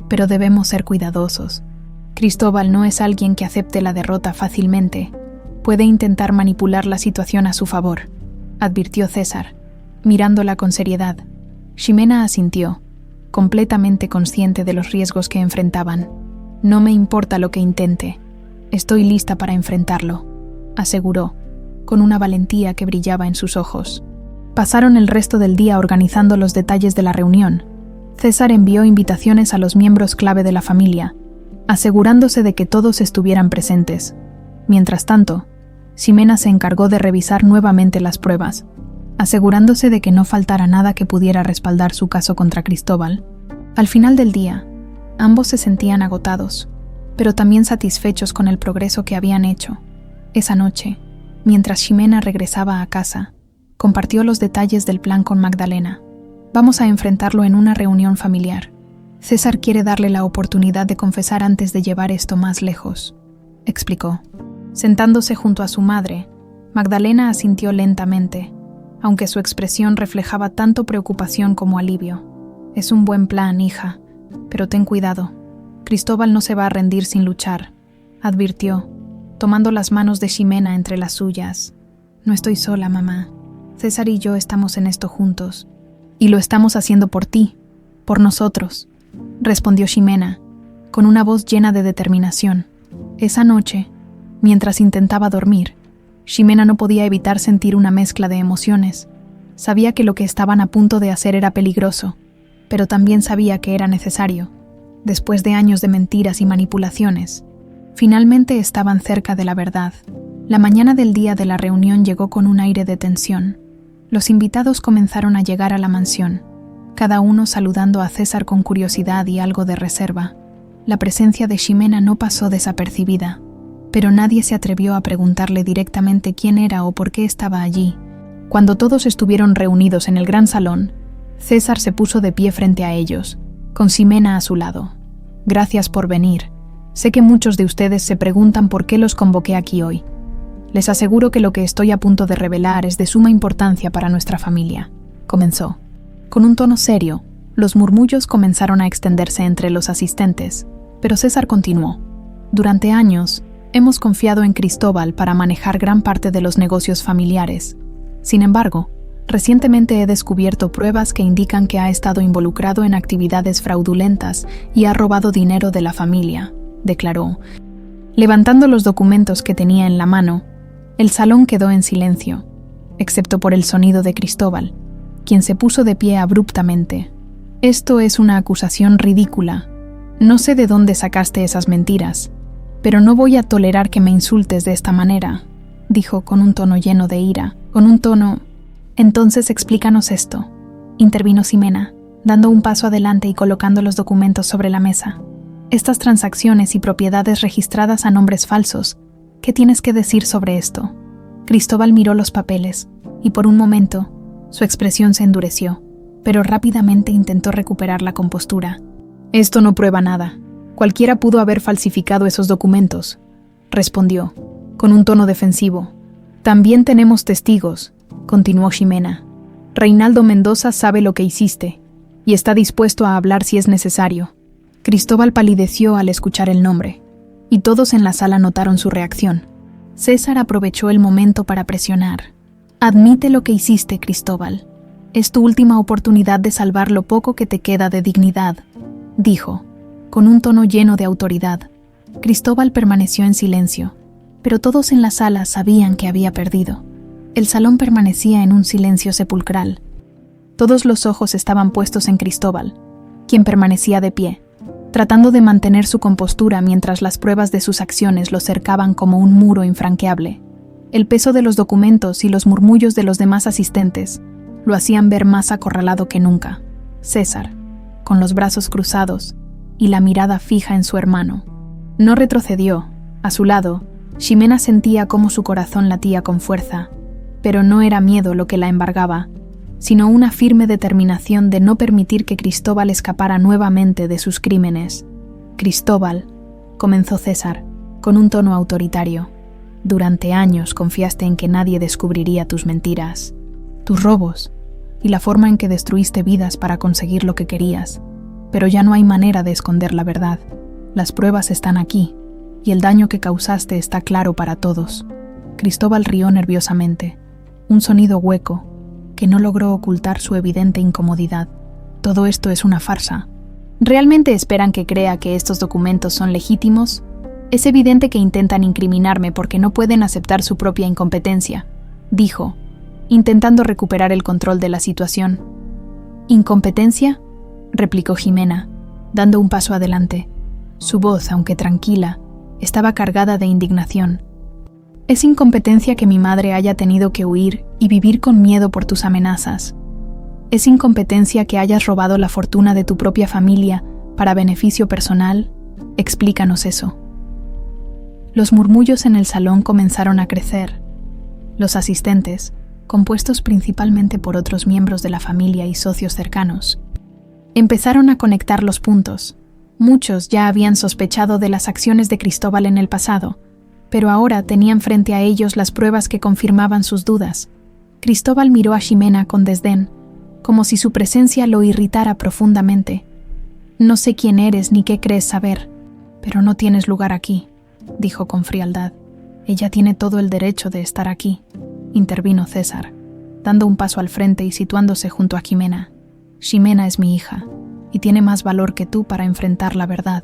pero debemos ser cuidadosos. Cristóbal no es alguien que acepte la derrota fácilmente. Puede intentar manipular la situación a su favor», advirtió César, mirándola con seriedad. Ximena asintió, completamente consciente de los riesgos que enfrentaban. «No me importa lo que intente. Estoy lista para enfrentarlo», aseguró, con una valentía que brillaba en sus ojos. Pasaron el resto del día organizando los detalles de la reunión. César envió invitaciones a los miembros clave de la familia, asegurándose de que todos estuvieran presentes. Mientras tanto, Ximena se encargó de revisar nuevamente las pruebas, asegurándose de que no faltara nada que pudiera respaldar su caso contra Cristóbal. Al final del día, Ambos se sentían agotados, pero también satisfechos con el progreso que habían hecho. Esa noche, mientras Ximena regresaba a casa, compartió los detalles del plan con Magdalena. Vamos a enfrentarlo en una reunión familiar. César quiere darle la oportunidad de confesar antes de llevar esto más lejos, explicó. Sentándose junto a su madre, Magdalena asintió lentamente, aunque su expresión reflejaba tanto preocupación como alivio. Es un buen plan, hija, pero ten cuidado. Cristóbal no se va a rendir sin luchar, advirtió, tomando las manos de Ximena entre las suyas. No estoy sola, mamá. César y yo estamos en esto juntos. Y lo estamos haciendo por ti, por nosotros, respondió Ximena, con una voz llena de determinación. Esa noche, mientras intentaba dormir, Ximena no podía evitar sentir una mezcla de emociones. Sabía que lo que estaban a punto de hacer era peligroso, pero también sabía que era necesario. Después de años de mentiras y manipulaciones, finalmente estaban cerca de la verdad. La mañana del día de la reunión llegó con un aire de tensión. Los invitados comenzaron a llegar a la mansión, cada uno saludando a César con curiosidad y algo de reserva. La presencia de Ximena no pasó desapercibida, pero nadie se atrevió a preguntarle directamente quién era o por qué estaba allí. Cuando todos estuvieron reunidos en el gran salón, César se puso de pie frente a ellos, con Ximena a su lado. Gracias por venir. Sé que muchos de ustedes se preguntan por qué los convoqué aquí hoy. Les aseguro que lo que estoy a punto de revelar es de suma importancia para nuestra familia, comenzó. Con un tono serio, los murmullos comenzaron a extenderse entre los asistentes, pero César continuó. Durante años, hemos confiado en Cristóbal para manejar gran parte de los negocios familiares. Sin embargo, recientemente he descubierto pruebas que indican que ha estado involucrado en actividades fraudulentas y ha robado dinero de la familia, declaró. Levantando los documentos que tenía en la mano, el salón quedó en silencio, excepto por el sonido de Cristóbal, quien se puso de pie abruptamente. Esto es una acusación ridícula. No sé de dónde sacaste esas mentiras, pero no voy a tolerar que me insultes de esta manera, dijo con un tono lleno de ira, Entonces explícanos esto, intervino Ximena, dando un paso adelante y colocando los documentos sobre la mesa. Estas transacciones y propiedades registradas a nombres falsos, ¿qué tienes que decir sobre esto? Cristóbal miró los papeles, y por un momento, su expresión se endureció, pero rápidamente intentó recuperar la compostura. Esto no prueba nada. Cualquiera pudo haber falsificado esos documentos, respondió, con un tono defensivo. También tenemos testigos, continuó Ximena. Reinaldo Mendoza sabe lo que hiciste, y está dispuesto a hablar si es necesario. Cristóbal palideció al escuchar el nombre, y todos en la sala notaron su reacción. César aprovechó el momento para presionar. Admite lo que hiciste, Cristóbal. Es tu última oportunidad de salvar lo poco que te queda de dignidad, dijo, con un tono lleno de autoridad. Cristóbal permaneció en silencio, pero todos en la sala sabían que había perdido. El salón permanecía en un silencio sepulcral. Todos los ojos estaban puestos en Cristóbal, quien permanecía de pie, tratando de mantener su compostura mientras las pruebas de sus acciones lo cercaban como un muro infranqueable. El peso de los documentos y los murmullos de los demás asistentes lo hacían ver más acorralado que nunca. César, con los brazos cruzados y la mirada fija en su hermano, no retrocedió. A su lado, Ximena sentía cómo su corazón latía con fuerza, pero no era miedo lo que la embargaba, sino una firme determinación de no permitir que Cristóbal escapara nuevamente de sus crímenes. Cristóbal, comenzó César, con un tono autoritario, durante años confiaste en que nadie descubriría tus mentiras, tus robos y la forma en que destruiste vidas para conseguir lo que querías, pero ya no hay manera de esconder la verdad. Las pruebas están aquí, y el daño que causaste está claro para todos. Cristóbal rió nerviosamente, un sonido hueco, que no logró ocultar su evidente incomodidad. Todo esto es una farsa. ¿Realmente esperan que crea que estos documentos son legítimos? Es evidente que intentan incriminarme porque no pueden aceptar su propia incompetencia, dijo, intentando recuperar el control de la situación. ¿Incompetencia?, replicó Ximena, dando un paso adelante. Su voz, aunque tranquila, estaba cargada de indignación. Es incompetencia que mi madre haya tenido que huir y vivir con miedo por tus amenazas. Es incompetencia que hayas robado la fortuna de tu propia familia para beneficio personal, explícanos eso. Los murmullos en el salón comenzaron a crecer. Los asistentes, compuestos principalmente por otros miembros de la familia y socios cercanos, empezaron a conectar los puntos. Muchos ya habían sospechado de las acciones de Cristóbal en el pasado, pero ahora tenían frente a ellos las pruebas que confirmaban sus dudas. Cristóbal miró a Ximena con desdén, como si su presencia lo irritara profundamente. «No sé quién eres ni qué crees saber, pero no tienes lugar aquí», dijo con frialdad. «Ella tiene todo el derecho de estar aquí», intervino César, dando un paso al frente y situándose junto a Ximena. «Ximena es mi hija, y tiene más valor que tú para enfrentar la verdad».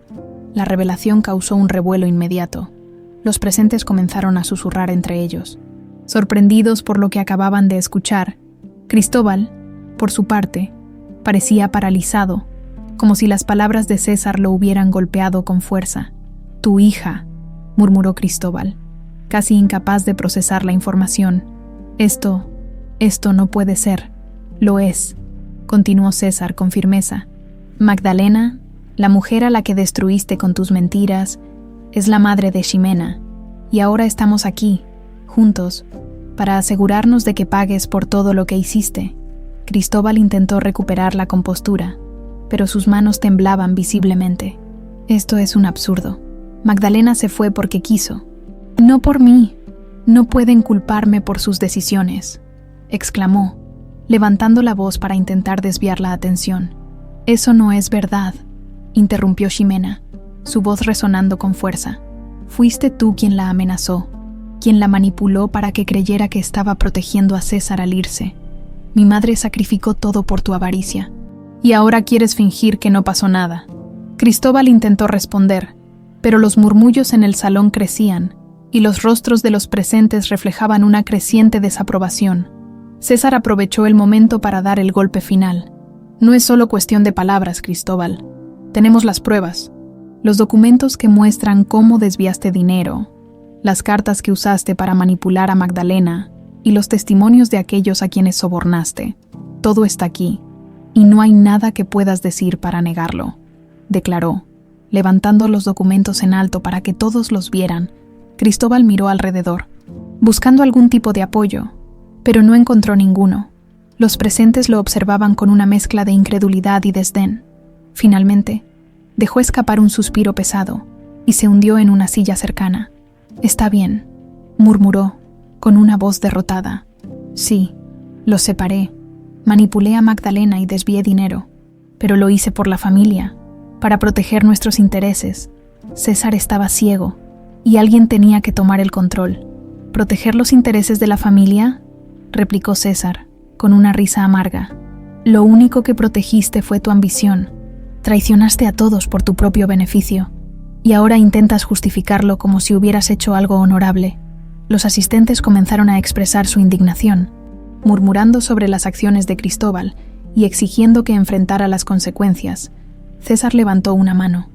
La revelación causó un revuelo inmediato. Los presentes comenzaron a susurrar entre ellos. Sorprendidos por lo que acababan de escuchar, Cristóbal, por su parte, parecía paralizado, como si las palabras de César lo hubieran golpeado con fuerza. «Tu hija», murmuró Cristóbal, casi incapaz de procesar la información. Esto no puede ser». «Lo es», continuó César con firmeza. «Magdalena, la mujer a la que destruiste con tus mentiras, es la madre de Ximena, y ahora estamos aquí, juntos, para asegurarnos de que pagues por todo lo que hiciste». Cristóbal intentó recuperar la compostura, pero sus manos temblaban visiblemente. «Esto es un absurdo. Magdalena se fue porque quiso. No por mí. No pueden culparme por sus decisiones», exclamó, levantando la voz para intentar desviar la atención. «Eso no es verdad», interrumpió Ximena, su voz resonando con fuerza. «Fuiste tú quien la amenazó, quien la manipuló para que creyera que estaba protegiendo a César al irse. Mi madre sacrificó todo por tu avaricia. Y ahora quieres fingir que no pasó nada». Cristóbal intentó responder, pero los murmullos en el salón crecían, y los rostros de los presentes reflejaban una creciente desaprobación. César aprovechó el momento para dar el golpe final. «No es solo cuestión de palabras, Cristóbal. Tenemos las pruebas. Los documentos que muestran cómo desviaste dinero, las cartas que usaste para manipular a Magdalena y los testimonios de aquellos a quienes sobornaste. Todo está aquí, y no hay nada que puedas decir para negarlo», declaró, levantando los documentos en alto para que todos los vieran. Cristóbal miró alrededor, buscando algún tipo de apoyo, pero no encontró ninguno. Los presentes lo observaban con una mezcla de incredulidad y desdén. Finalmente, dejó escapar un suspiro pesado y se hundió en una silla cercana. «Está bien», murmuró, con una voz derrotada. «Sí, los separé. Manipulé a Magdalena y desvié dinero, pero lo hice por la familia, para proteger nuestros intereses. César estaba ciego, y alguien tenía que tomar el control». «¿Proteger los intereses de la familia?», replicó César, con una risa amarga. «Lo único que protegiste fue tu ambición. Traicionaste a todos por tu propio beneficio, y ahora intentas justificarlo como si hubieras hecho algo honorable». Los asistentes comenzaron a expresar su indignación, murmurando sobre las acciones de Cristóbal y exigiendo que enfrentara las consecuencias. César levantó una mano,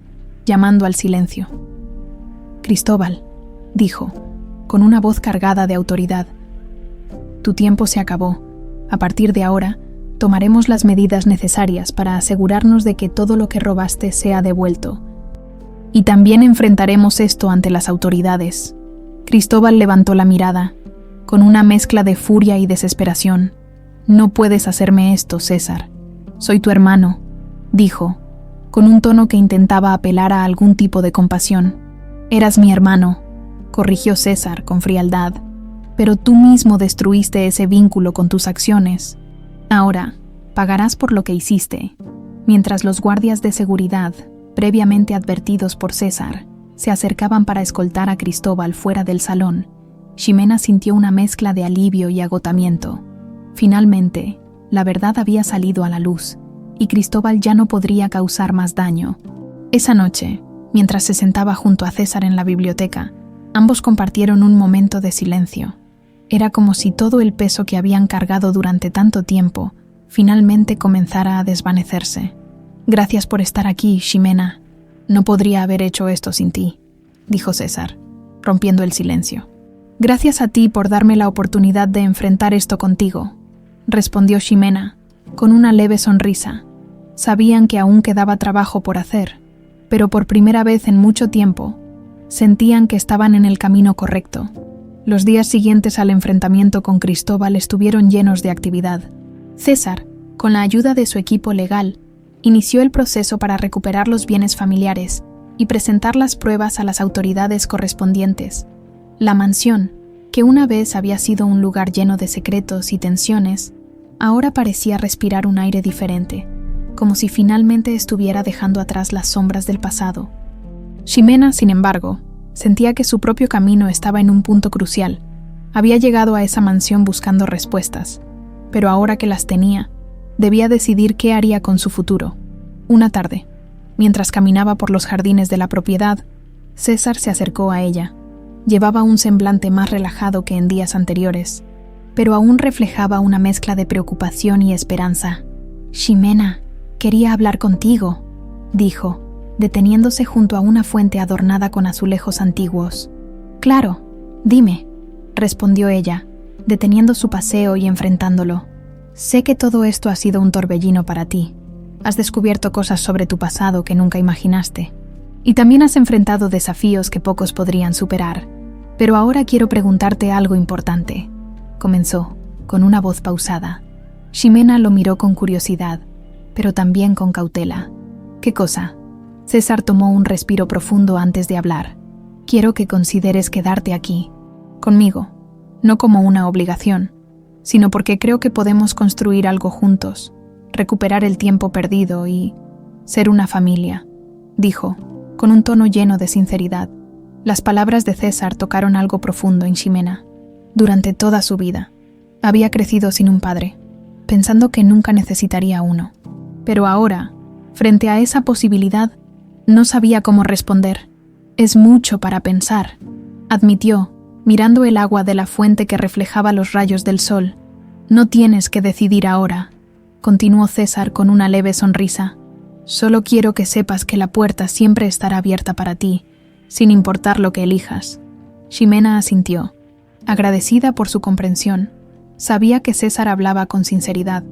llamando al silencio. «Cristóbal», dijo, con una voz cargada de autoridad, «tu tiempo se acabó. A partir de ahora, tomaremos las medidas necesarias para asegurarnos de que todo lo que robaste sea devuelto. Y también enfrentaremos esto ante las autoridades». Cristóbal levantó la mirada, con una mezcla de furia y desesperación. «No puedes hacerme esto, César. Soy tu hermano», dijo, con un tono que intentaba apelar a algún tipo de compasión. «Eras mi hermano», corrigió César con frialdad, «pero tú mismo destruiste ese vínculo con tus acciones. Ahora, pagarás por lo que hiciste». Mientras los guardias de seguridad, previamente advertidos por César, se acercaban para escoltar a Cristóbal fuera del salón, Ximena sintió una mezcla de alivio y agotamiento. Finalmente, la verdad había salido a la luz, y Cristóbal ya no podría causar más daño. Esa noche, mientras se sentaba junto a César en la biblioteca, ambos compartieron un momento de silencio. Era como si todo el peso que habían cargado durante tanto tiempo finalmente comenzara a desvanecerse. «Gracias por estar aquí, Ximena. No podría haber hecho esto sin ti», dijo César, rompiendo el silencio. «Gracias a ti por darme la oportunidad de enfrentar esto contigo», respondió Ximena, con una leve sonrisa. Sabían que aún quedaba trabajo por hacer, pero por primera vez en mucho tiempo, sentían que estaban en el camino correcto. Los días siguientes al enfrentamiento con Cristóbal estuvieron llenos de actividad. César, con la ayuda de su equipo legal, inició el proceso para recuperar los bienes familiares y presentar las pruebas a las autoridades correspondientes. La mansión, que una vez había sido un lugar lleno de secretos y tensiones, ahora parecía respirar un aire diferente, como si finalmente estuviera dejando atrás las sombras del pasado. Ximena, sin embargo, sentía que su propio camino estaba en un punto crucial. Había llegado a esa mansión buscando respuestas, pero ahora que las tenía, debía decidir qué haría con su futuro. Una tarde, mientras caminaba por los jardines de la propiedad, César se acercó a ella. Llevaba un semblante más relajado que en días anteriores, pero aún reflejaba una mezcla de preocupación y esperanza. «Ximena, quería hablar contigo», dijo, deteniéndose junto a una fuente adornada con azulejos antiguos. «Claro, dime», respondió ella, deteniendo su paseo y enfrentándolo. «Sé que todo esto ha sido un torbellino para ti. Has descubierto cosas sobre tu pasado que nunca imaginaste. Y también has enfrentado desafíos que pocos podrían superar. Pero ahora quiero preguntarte algo importante», comenzó, con una voz pausada. Ximena lo miró con curiosidad, pero también con cautela. «¿Qué cosa?». César tomó un respiro profundo antes de hablar. «Quiero que consideres quedarte aquí, conmigo, no como una obligación, sino porque creo que podemos construir algo juntos, recuperar el tiempo perdido y ser una familia», dijo, con un tono lleno de sinceridad. Las palabras de César tocaron algo profundo en Ximena. Durante toda su vida, había crecido sin un padre, pensando que nunca necesitaría uno. Pero ahora, frente a esa posibilidad, no sabía cómo responder. «Es mucho para pensar», admitió, mirando el agua de la fuente que reflejaba los rayos del sol. «No tienes que decidir ahora», continuó César con una leve sonrisa. «Solo quiero que sepas que la puerta siempre estará abierta para ti, sin importar lo que elijas». Ximena asintió, agradecida por su comprensión. Sabía que César hablaba con sinceridad,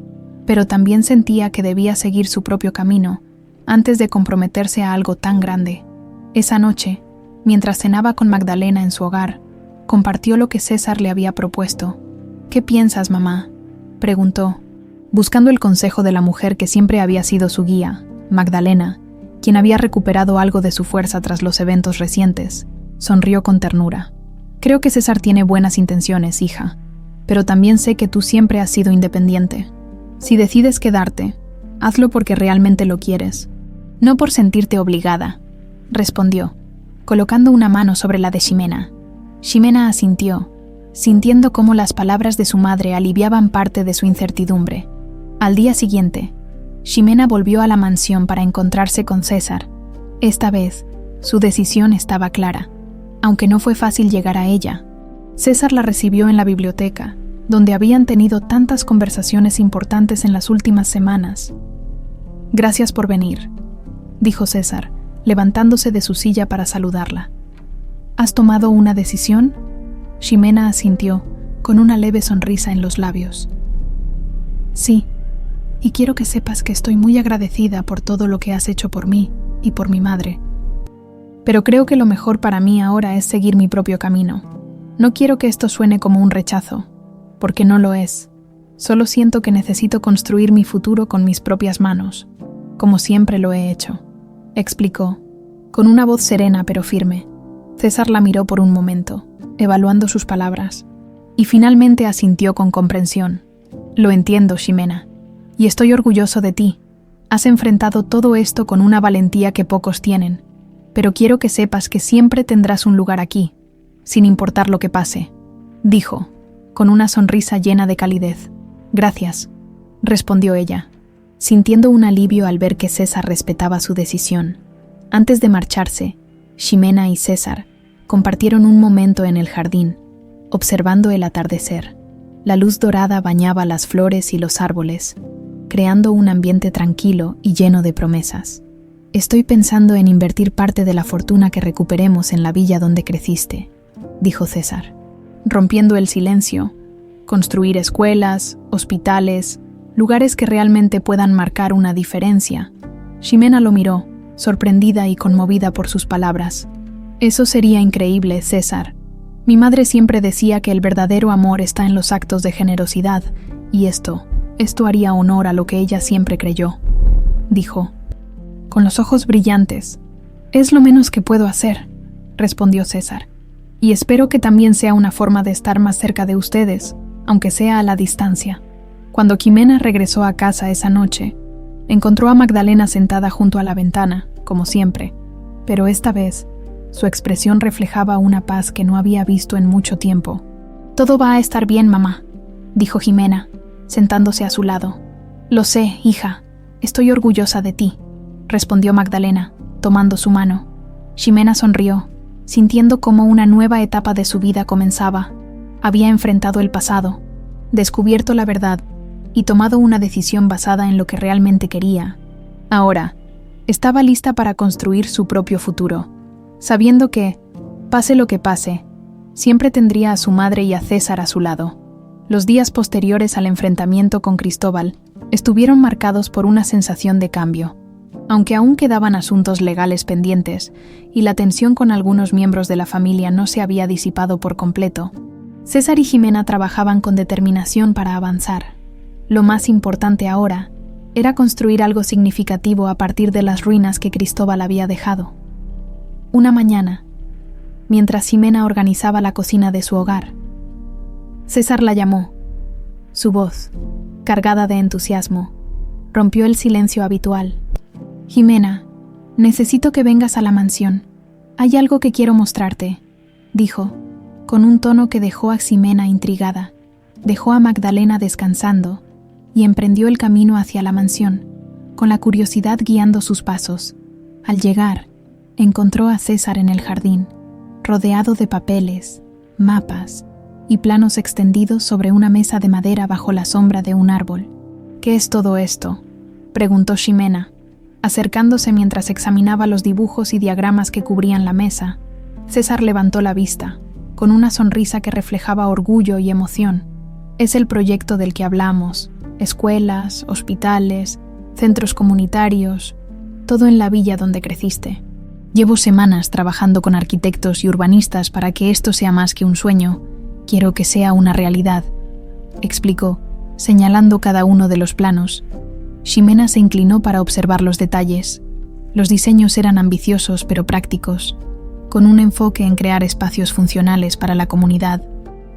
pero también sentía que debía seguir su propio camino antes de comprometerse a algo tan grande. Esa noche, mientras cenaba con Magdalena en su hogar, compartió lo que César le había propuesto. «¿Qué piensas, mamá?», preguntó, buscando el consejo de la mujer que siempre había sido su guía, Magdalena, quien había recuperado algo de su fuerza tras los eventos recientes. Sonrió con ternura. «Creo que César tiene buenas intenciones, hija, pero también sé que tú siempre has sido independiente. Si decides quedarte, hazlo porque realmente lo quieres, no por sentirte obligada», respondió, colocando una mano sobre la de Ximena. Ximena asintió, sintiendo cómo las palabras de su madre aliviaban parte de su incertidumbre. Al día siguiente, Ximena volvió a la mansión para encontrarse con César. Esta vez, su decisión estaba clara, aunque no fue fácil llegar a ella. César la recibió en la biblioteca, donde habían tenido tantas conversaciones importantes en las últimas semanas. «Gracias por venir», dijo César, levantándose de su silla para saludarla. «¿Has tomado una decisión?». Ximena asintió, con una leve sonrisa en los labios. «Sí, y quiero que sepas que estoy muy agradecida por todo lo que has hecho por mí y por mi madre. Pero creo que lo mejor para mí ahora es seguir mi propio camino. No quiero que esto suene como un rechazo, porque no lo es. Solo siento que necesito construir mi futuro con mis propias manos, como siempre lo he hecho», explicó, con una voz serena pero firme. César la miró por un momento, evaluando sus palabras, y finalmente asintió con comprensión. «Lo entiendo, Ximena, y estoy orgulloso de ti. Has enfrentado todo esto con una valentía que pocos tienen, pero quiero que sepas que siempre tendrás un lugar aquí, sin importar lo que pase», dijo, con una sonrisa llena de calidez. «Gracias», respondió ella, sintiendo un alivio al ver que César respetaba su decisión. Antes de marcharse, Ximena y César compartieron un momento en el jardín, observando el atardecer. La luz dorada bañaba las flores y los árboles, creando un ambiente tranquilo y lleno de promesas. «Estoy pensando en invertir parte de la fortuna que recuperemos en la villa donde creciste», dijo César, rompiendo el silencio. «Construir escuelas, hospitales, lugares que realmente puedan marcar una diferencia. Ximena lo miró, sorprendida y conmovida por sus palabras. Eso sería increíble, César. Mi madre siempre decía que el verdadero amor está en los actos de generosidad, y esto haría honor a lo que ella siempre creyó, dijo, con los ojos brillantes. Es lo menos que puedo hacer, respondió César, y espero que también sea una forma de estar más cerca de ustedes, aunque sea a la distancia. Cuando Ximena regresó a casa esa noche, encontró a Magdalena sentada junto a la ventana, como siempre, pero esta vez su expresión reflejaba una paz que no había visto en mucho tiempo. Todo va a estar bien, mamá, dijo Ximena, sentándose a su lado. Lo sé, hija, estoy orgullosa de ti, respondió Magdalena, tomando su mano. Ximena sonrió, sintiendo cómo una nueva etapa de su vida comenzaba. Había enfrentado el pasado, descubierto la verdad y tomado una decisión basada en lo que realmente quería. Ahora, estaba lista para construir su propio futuro, sabiendo que, pase lo que pase, siempre tendría a su madre y a César a su lado. Los días posteriores al enfrentamiento con Cristóbal estuvieron marcados por una sensación de cambio. Aunque aún quedaban asuntos legales pendientes y la tensión con algunos miembros de la familia no se había disipado por completo, César y Ximena trabajaban con determinación para avanzar. Lo más importante ahora era construir algo significativo a partir de las ruinas que Cristóbal había dejado. Una mañana, mientras Ximena organizaba la cocina de su hogar, César la llamó. Su voz, cargada de entusiasmo, rompió el silencio habitual. «Ximena, necesito que vengas a la mansión. Hay algo que quiero mostrarte», dijo, con un tono que dejó a Ximena intrigada. Dejó a Magdalena descansando y emprendió el camino hacia la mansión, con la curiosidad guiando sus pasos. Al llegar, encontró a César en el jardín, rodeado de papeles, mapas y planos extendidos sobre una mesa de madera bajo la sombra de un árbol. «¿Qué es todo esto?», preguntó Ximena, acercándose mientras examinaba los dibujos y diagramas que cubrían la mesa. César levantó la vista, con una sonrisa que reflejaba orgullo y emoción. «Es el proyecto del que hablamos. Escuelas, hospitales, centros comunitarios, todo en la villa donde creciste. Llevo semanas trabajando con arquitectos y urbanistas para que esto sea más que un sueño. Quiero que sea una realidad», explicó, señalando cada uno de los planos. Ximena se inclinó para observar los detalles. Los diseños eran ambiciosos pero prácticos, con un enfoque en crear espacios funcionales para la comunidad.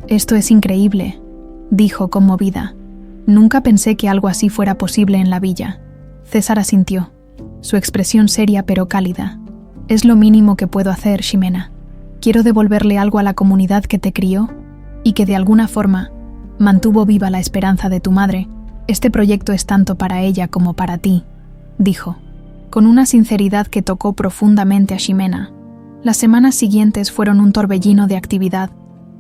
«Esto es increíble», dijo conmovida. «Nunca pensé que algo así fuera posible en la villa». César asintió, su expresión seria pero cálida. «Es lo mínimo que puedo hacer, Ximena. Quiero devolverle algo a la comunidad que te crió y que de alguna forma mantuvo viva la esperanza de tu madre. Este proyecto es tanto para ella como para ti», dijo, con una sinceridad que tocó profundamente a Ximena. Las semanas siguientes fueron un torbellino de actividad.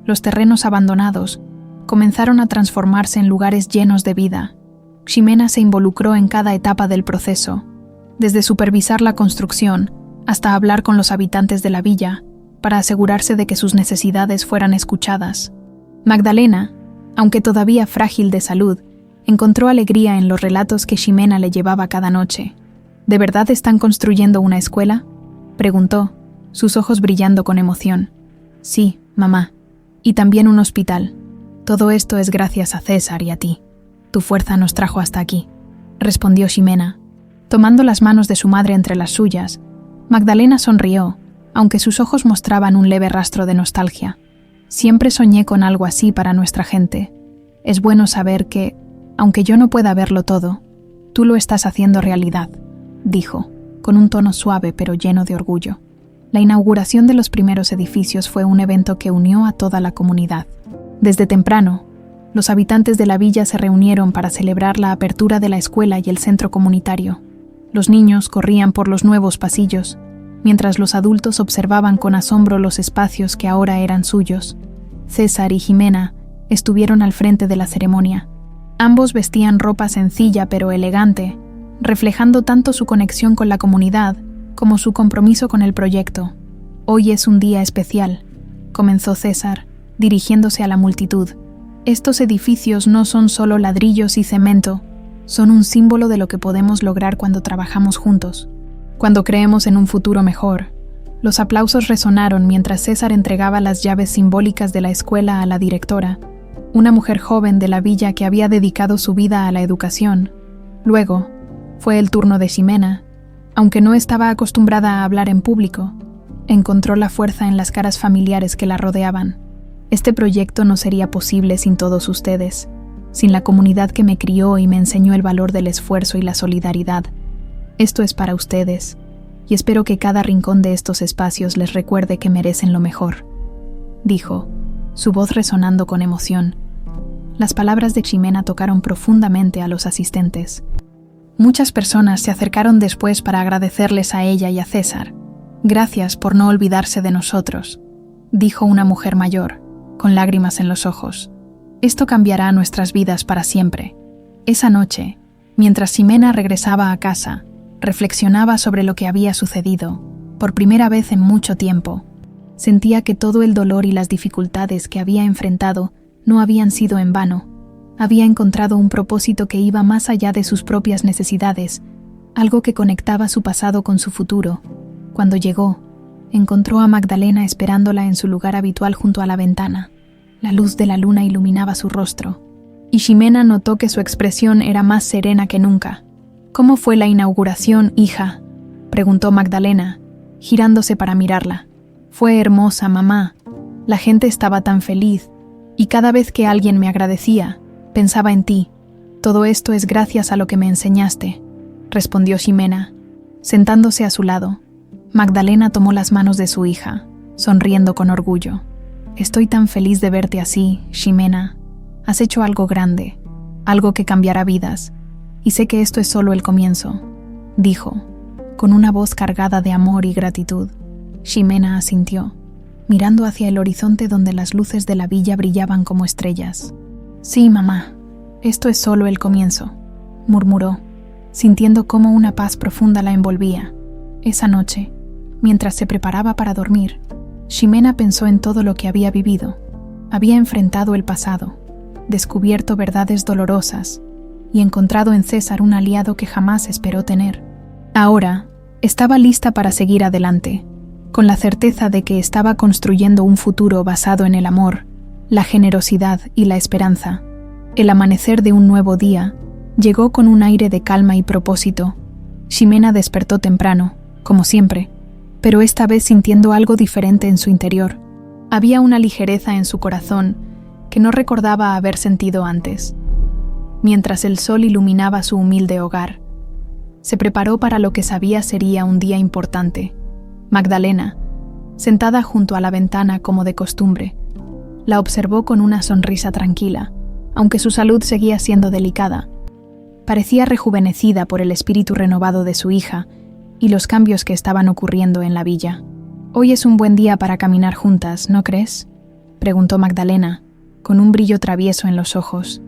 Los terrenos abandonados comenzaron a transformarse en lugares llenos de vida. Ximena se involucró en cada etapa del proceso, desde supervisar la construcción hasta hablar con los habitantes de la villa para asegurarse de que sus necesidades fueran escuchadas. Magdalena, aunque todavía frágil de salud, encontró alegría en los relatos que Ximena le llevaba cada noche. «¿De verdad están construyendo una escuela?», preguntó, sus ojos brillando con emoción. «Sí, mamá, y también un hospital. Todo esto es gracias a César y a ti. Tu fuerza nos trajo hasta aquí», respondió Ximena. Tomando las manos de su madre entre las suyas, Magdalena sonrió, aunque sus ojos mostraban un leve rastro de nostalgia. «Siempre soñé con algo así para nuestra gente. Es bueno saber que, aunque yo no pueda verlo todo, tú lo estás haciendo realidad», dijo, con un tono suave pero lleno de orgullo. La inauguración de los primeros edificios fue un evento que unió a toda la comunidad. Desde temprano, los habitantes de la villa se reunieron para celebrar la apertura de la escuela y el centro comunitario. Los niños corrían por los nuevos pasillos, mientras los adultos observaban con asombro los espacios que ahora eran suyos. César y Ximena estuvieron al frente de la ceremonia. Ambos vestían ropa sencilla pero elegante, reflejando tanto su conexión con la comunidad como su compromiso con el proyecto. «Hoy es un día especial», comenzó César, dirigiéndose a la multitud. «Estos edificios no son solo ladrillos y cemento, Son un símbolo de lo que podemos lograr cuando trabajamos juntos, cuando creemos en un futuro mejor. Los aplausos resonaron mientras César entregaba las llaves simbólicas de la escuela a la directora, una mujer joven de la villa que había dedicado su vida a la educación. Luego, fue el turno de Ximena. Aunque no estaba acostumbrada a hablar en público, encontró la fuerza en las caras familiares que la rodeaban. Este proyecto no sería posible sin todos ustedes, sin la comunidad que me crió y me enseñó el valor del esfuerzo y la solidaridad. Esto es para ustedes, y espero que cada rincón de estos espacios les recuerde que merecen lo mejor, dijo, su voz resonando con emoción. Las palabras de Ximena tocaron profundamente a los asistentes. Muchas personas se acercaron después para agradecerles a ella y a César. Gracias por no olvidarse de nosotros, dijo una mujer mayor, con lágrimas en los ojos. Esto cambiará nuestras vidas para siempre. Esa noche, mientras Ximena regresaba a casa, reflexionaba sobre lo que había sucedido, por primera vez en mucho tiempo. Sentía que todo el dolor y las dificultades que había enfrentado no habían sido en vano. Había encontrado un propósito que iba más allá de sus propias necesidades, algo que conectaba su pasado con su futuro. Cuando llegó, encontró a Magdalena esperándola en su lugar habitual junto a la ventana. La luz de la luna iluminaba su rostro, y Ximena notó que su expresión era más serena que nunca. ¿Cómo fue la inauguración, hija?, preguntó Magdalena, girándose para mirarla. Fue hermosa, mamá. La gente estaba tan feliz, y cada vez que alguien me agradecía, pensaba en ti. Todo esto es gracias a lo que me enseñaste, respondió Ximena, sentándose a su lado. Magdalena tomó las manos de su hija, sonriendo con orgullo. Estoy tan feliz de verte así, Ximena. Has hecho algo grande, algo que cambiará vidas, y sé que esto es solo el comienzo, dijo, con una voz cargada de amor y gratitud. Ximena asintió, mirando hacia el horizonte donde las luces de la villa brillaban como estrellas. Sí, mamá, esto es solo el comienzo, murmuró, sintiendo cómo una paz profunda la envolvía. Esa noche, mientras se preparaba para dormir, Ximena pensó en todo lo que había vivido. Había enfrentado el pasado, descubierto verdades dolorosas y encontrado en César un aliado que jamás esperó tener. Ahora, estaba lista para seguir adelante, con la certeza de que estaba construyendo un futuro basado en el amor, la generosidad y la esperanza. El amanecer de un nuevo día llegó con un aire de calma y propósito. Ximena despertó temprano, como siempre, pero esta vez sintiendo algo diferente en su interior. Había una ligereza en su corazón que no recordaba haber sentido antes. Mientras el sol iluminaba su humilde hogar, se preparó para lo que sabía sería un día importante. Magdalena, sentada junto a la ventana como de costumbre, la observó con una sonrisa tranquila, aunque su salud seguía siendo delicada. Parecía rejuvenecida por el espíritu renovado de su hija y los cambios que estaban ocurriendo en la villa. «Hoy es un buen día para caminar juntas, ¿no crees?», preguntó Magdalena, con un brillo travieso en los ojos.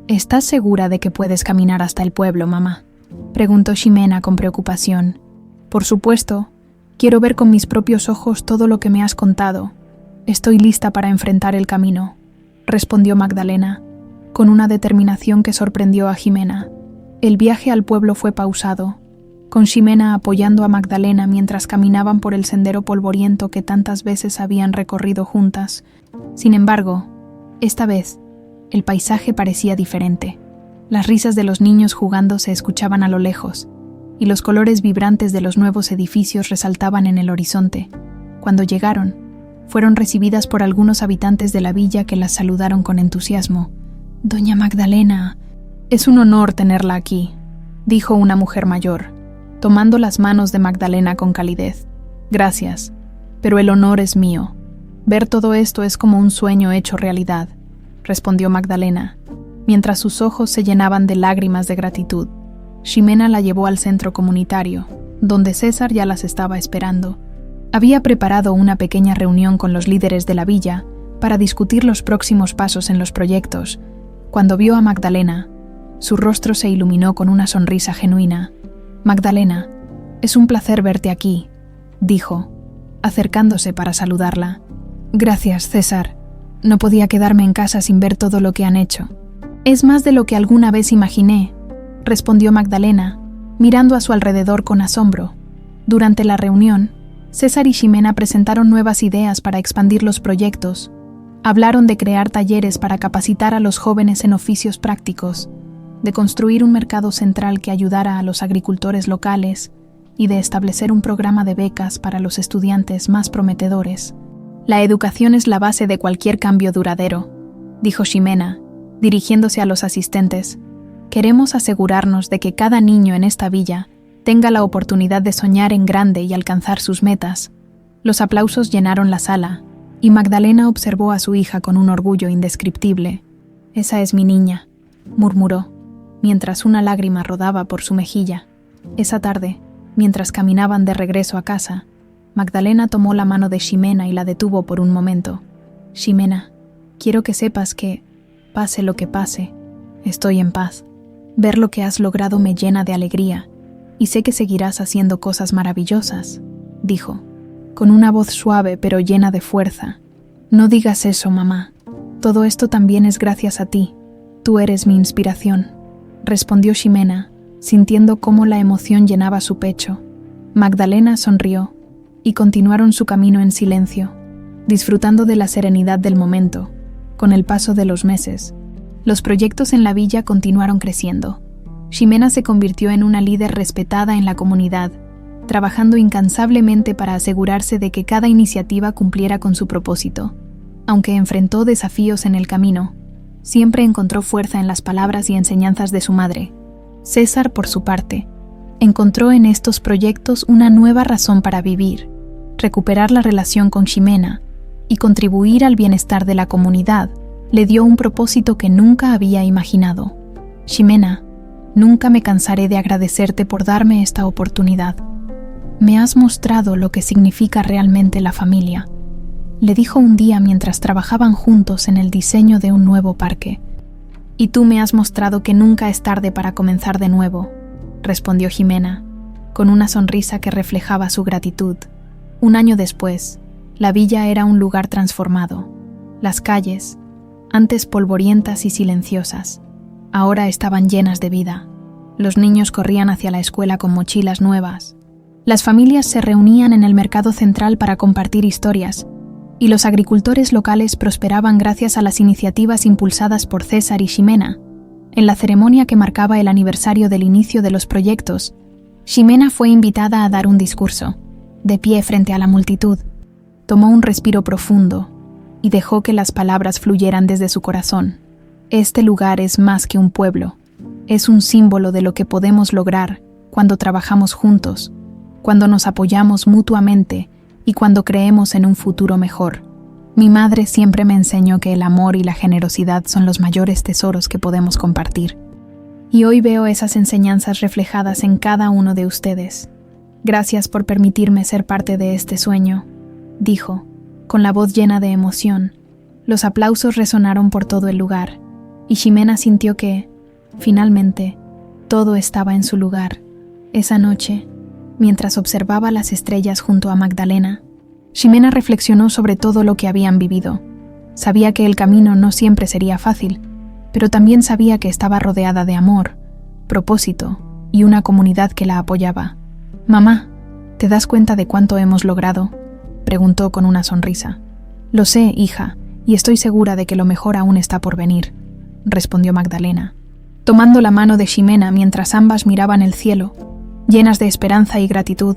«¿Estás segura de que puedes caminar hasta el pueblo, mamá?», preguntó Ximena con preocupación. «Por supuesto. Quiero ver con mis propios ojos todo lo que me has contado. Estoy lista para enfrentar el camino», respondió Magdalena, con una determinación que sorprendió a Ximena. El viaje al pueblo fue pausado, con Ximena apoyando a Magdalena mientras caminaban por el sendero polvoriento que tantas veces habían recorrido juntas. Sin embargo, esta vez, el paisaje parecía diferente. Las risas de los niños jugando se escuchaban a lo lejos, y los colores vibrantes de los nuevos edificios resaltaban en el horizonte. Cuando llegaron, fueron recibidas por algunos habitantes de la villa que las saludaron con entusiasmo. «Doña Magdalena, es un honor tenerla aquí», dijo una mujer mayor, tomando las manos de Magdalena con calidez. «Gracias, pero el honor es mío. Ver todo esto es como un sueño hecho realidad», respondió Magdalena, mientras sus ojos se llenaban de lágrimas de gratitud. Ximena la llevó al centro comunitario, donde César ya las estaba esperando. Había preparado una pequeña reunión con los líderes de la villa para discutir los próximos pasos en los proyectos. Cuando vio a Magdalena, su rostro se iluminó con una sonrisa genuina. «Magdalena, es un placer verte aquí», dijo, acercándose para saludarla. «Gracias, César. No podía quedarme en casa sin ver todo lo que han hecho. Es más de lo que alguna vez imaginé», respondió Magdalena, mirando a su alrededor con asombro. Durante la reunión, César y Ximena presentaron nuevas ideas para expandir los proyectos. Hablaron de crear talleres para capacitar a los jóvenes en oficios prácticos, de construir un mercado central que ayudara a los agricultores locales y de establecer un programa de becas para los estudiantes más prometedores. La educación es la base de cualquier cambio duradero, dijo Ximena, dirigiéndose a los asistentes. Queremos asegurarnos de que cada niño en esta villa tenga la oportunidad de soñar en grande y alcanzar sus metas. Los aplausos llenaron la sala, y Magdalena observó a su hija con un orgullo indescriptible. «Esa es mi niña», murmuró, mientras una lágrima rodaba por su mejilla. Esa tarde, mientras caminaban de regreso a casa, Magdalena tomó la mano de Ximena y la detuvo por un momento. «Ximena, quiero que sepas que, pase lo que pase, estoy en paz. Ver lo que has logrado me llena de alegría, y sé que seguirás haciendo cosas maravillosas», dijo, con una voz suave pero llena de fuerza. «No digas eso, mamá. Todo esto también es gracias a ti. Tú eres mi inspiración», respondió Ximena, sintiendo cómo la emoción llenaba su pecho. Magdalena sonrió, y continuaron su camino en silencio, disfrutando de la serenidad del momento. Con el paso de los meses, los proyectos en la villa continuaron creciendo. Ximena se convirtió en una líder respetada en la comunidad, trabajando incansablemente para asegurarse de que cada iniciativa cumpliera con su propósito. Aunque enfrentó desafíos en el camino, siempre encontró fuerza en las palabras y enseñanzas de su madre. César, por su parte, encontró en estos proyectos una nueva razón para vivir, recuperar la relación con Ximena y contribuir al bienestar de la comunidad. Le dio un propósito que nunca había imaginado. «Ximena, nunca me cansaré de agradecerte por darme esta oportunidad. Me has mostrado lo que significa realmente la familia», le dijo un día mientras trabajaban juntos en el diseño de un nuevo parque. «Y tú me has mostrado que nunca es tarde para comenzar de nuevo», respondió Ximena, con una sonrisa que reflejaba su gratitud. 1 año después, la villa era un lugar transformado. Las calles, antes polvorientas y silenciosas, ahora estaban llenas de vida. Los niños corrían hacia la escuela con mochilas nuevas. Las familias se reunían en el mercado central para compartir historias, y los agricultores locales prosperaban gracias a las iniciativas impulsadas por César y Ximena. En la ceremonia que marcaba el aniversario del inicio de los proyectos, Ximena fue invitada a dar un discurso. De pie frente a la multitud, tomó un respiro profundo y dejó que las palabras fluyeran desde su corazón. «Este lugar es más que un pueblo. Es un símbolo de lo que podemos lograr cuando trabajamos juntos, cuando nos apoyamos mutuamente y cuando creemos en un futuro mejor. Mi madre siempre me enseñó que el amor y la generosidad son los mayores tesoros que podemos compartir. Y hoy veo esas enseñanzas reflejadas en cada uno de ustedes. Gracias por permitirme ser parte de este sueño», dijo, con la voz llena de emoción. Los aplausos resonaron por todo el lugar, y Ximena sintió que, finalmente, todo estaba en su lugar. Esa noche, mientras observaba las estrellas junto a Magdalena, Ximena reflexionó sobre todo lo que habían vivido. Sabía que el camino no siempre sería fácil, pero también sabía que estaba rodeada de amor, propósito y una comunidad que la apoyaba. «Mamá, ¿te das cuenta de cuánto hemos logrado?», preguntó con una sonrisa. «Lo sé, hija, y estoy segura de que lo mejor aún está por venir», respondió Magdalena, tomando la mano de Ximena mientras ambas miraban el cielo, llenas de esperanza y gratitud.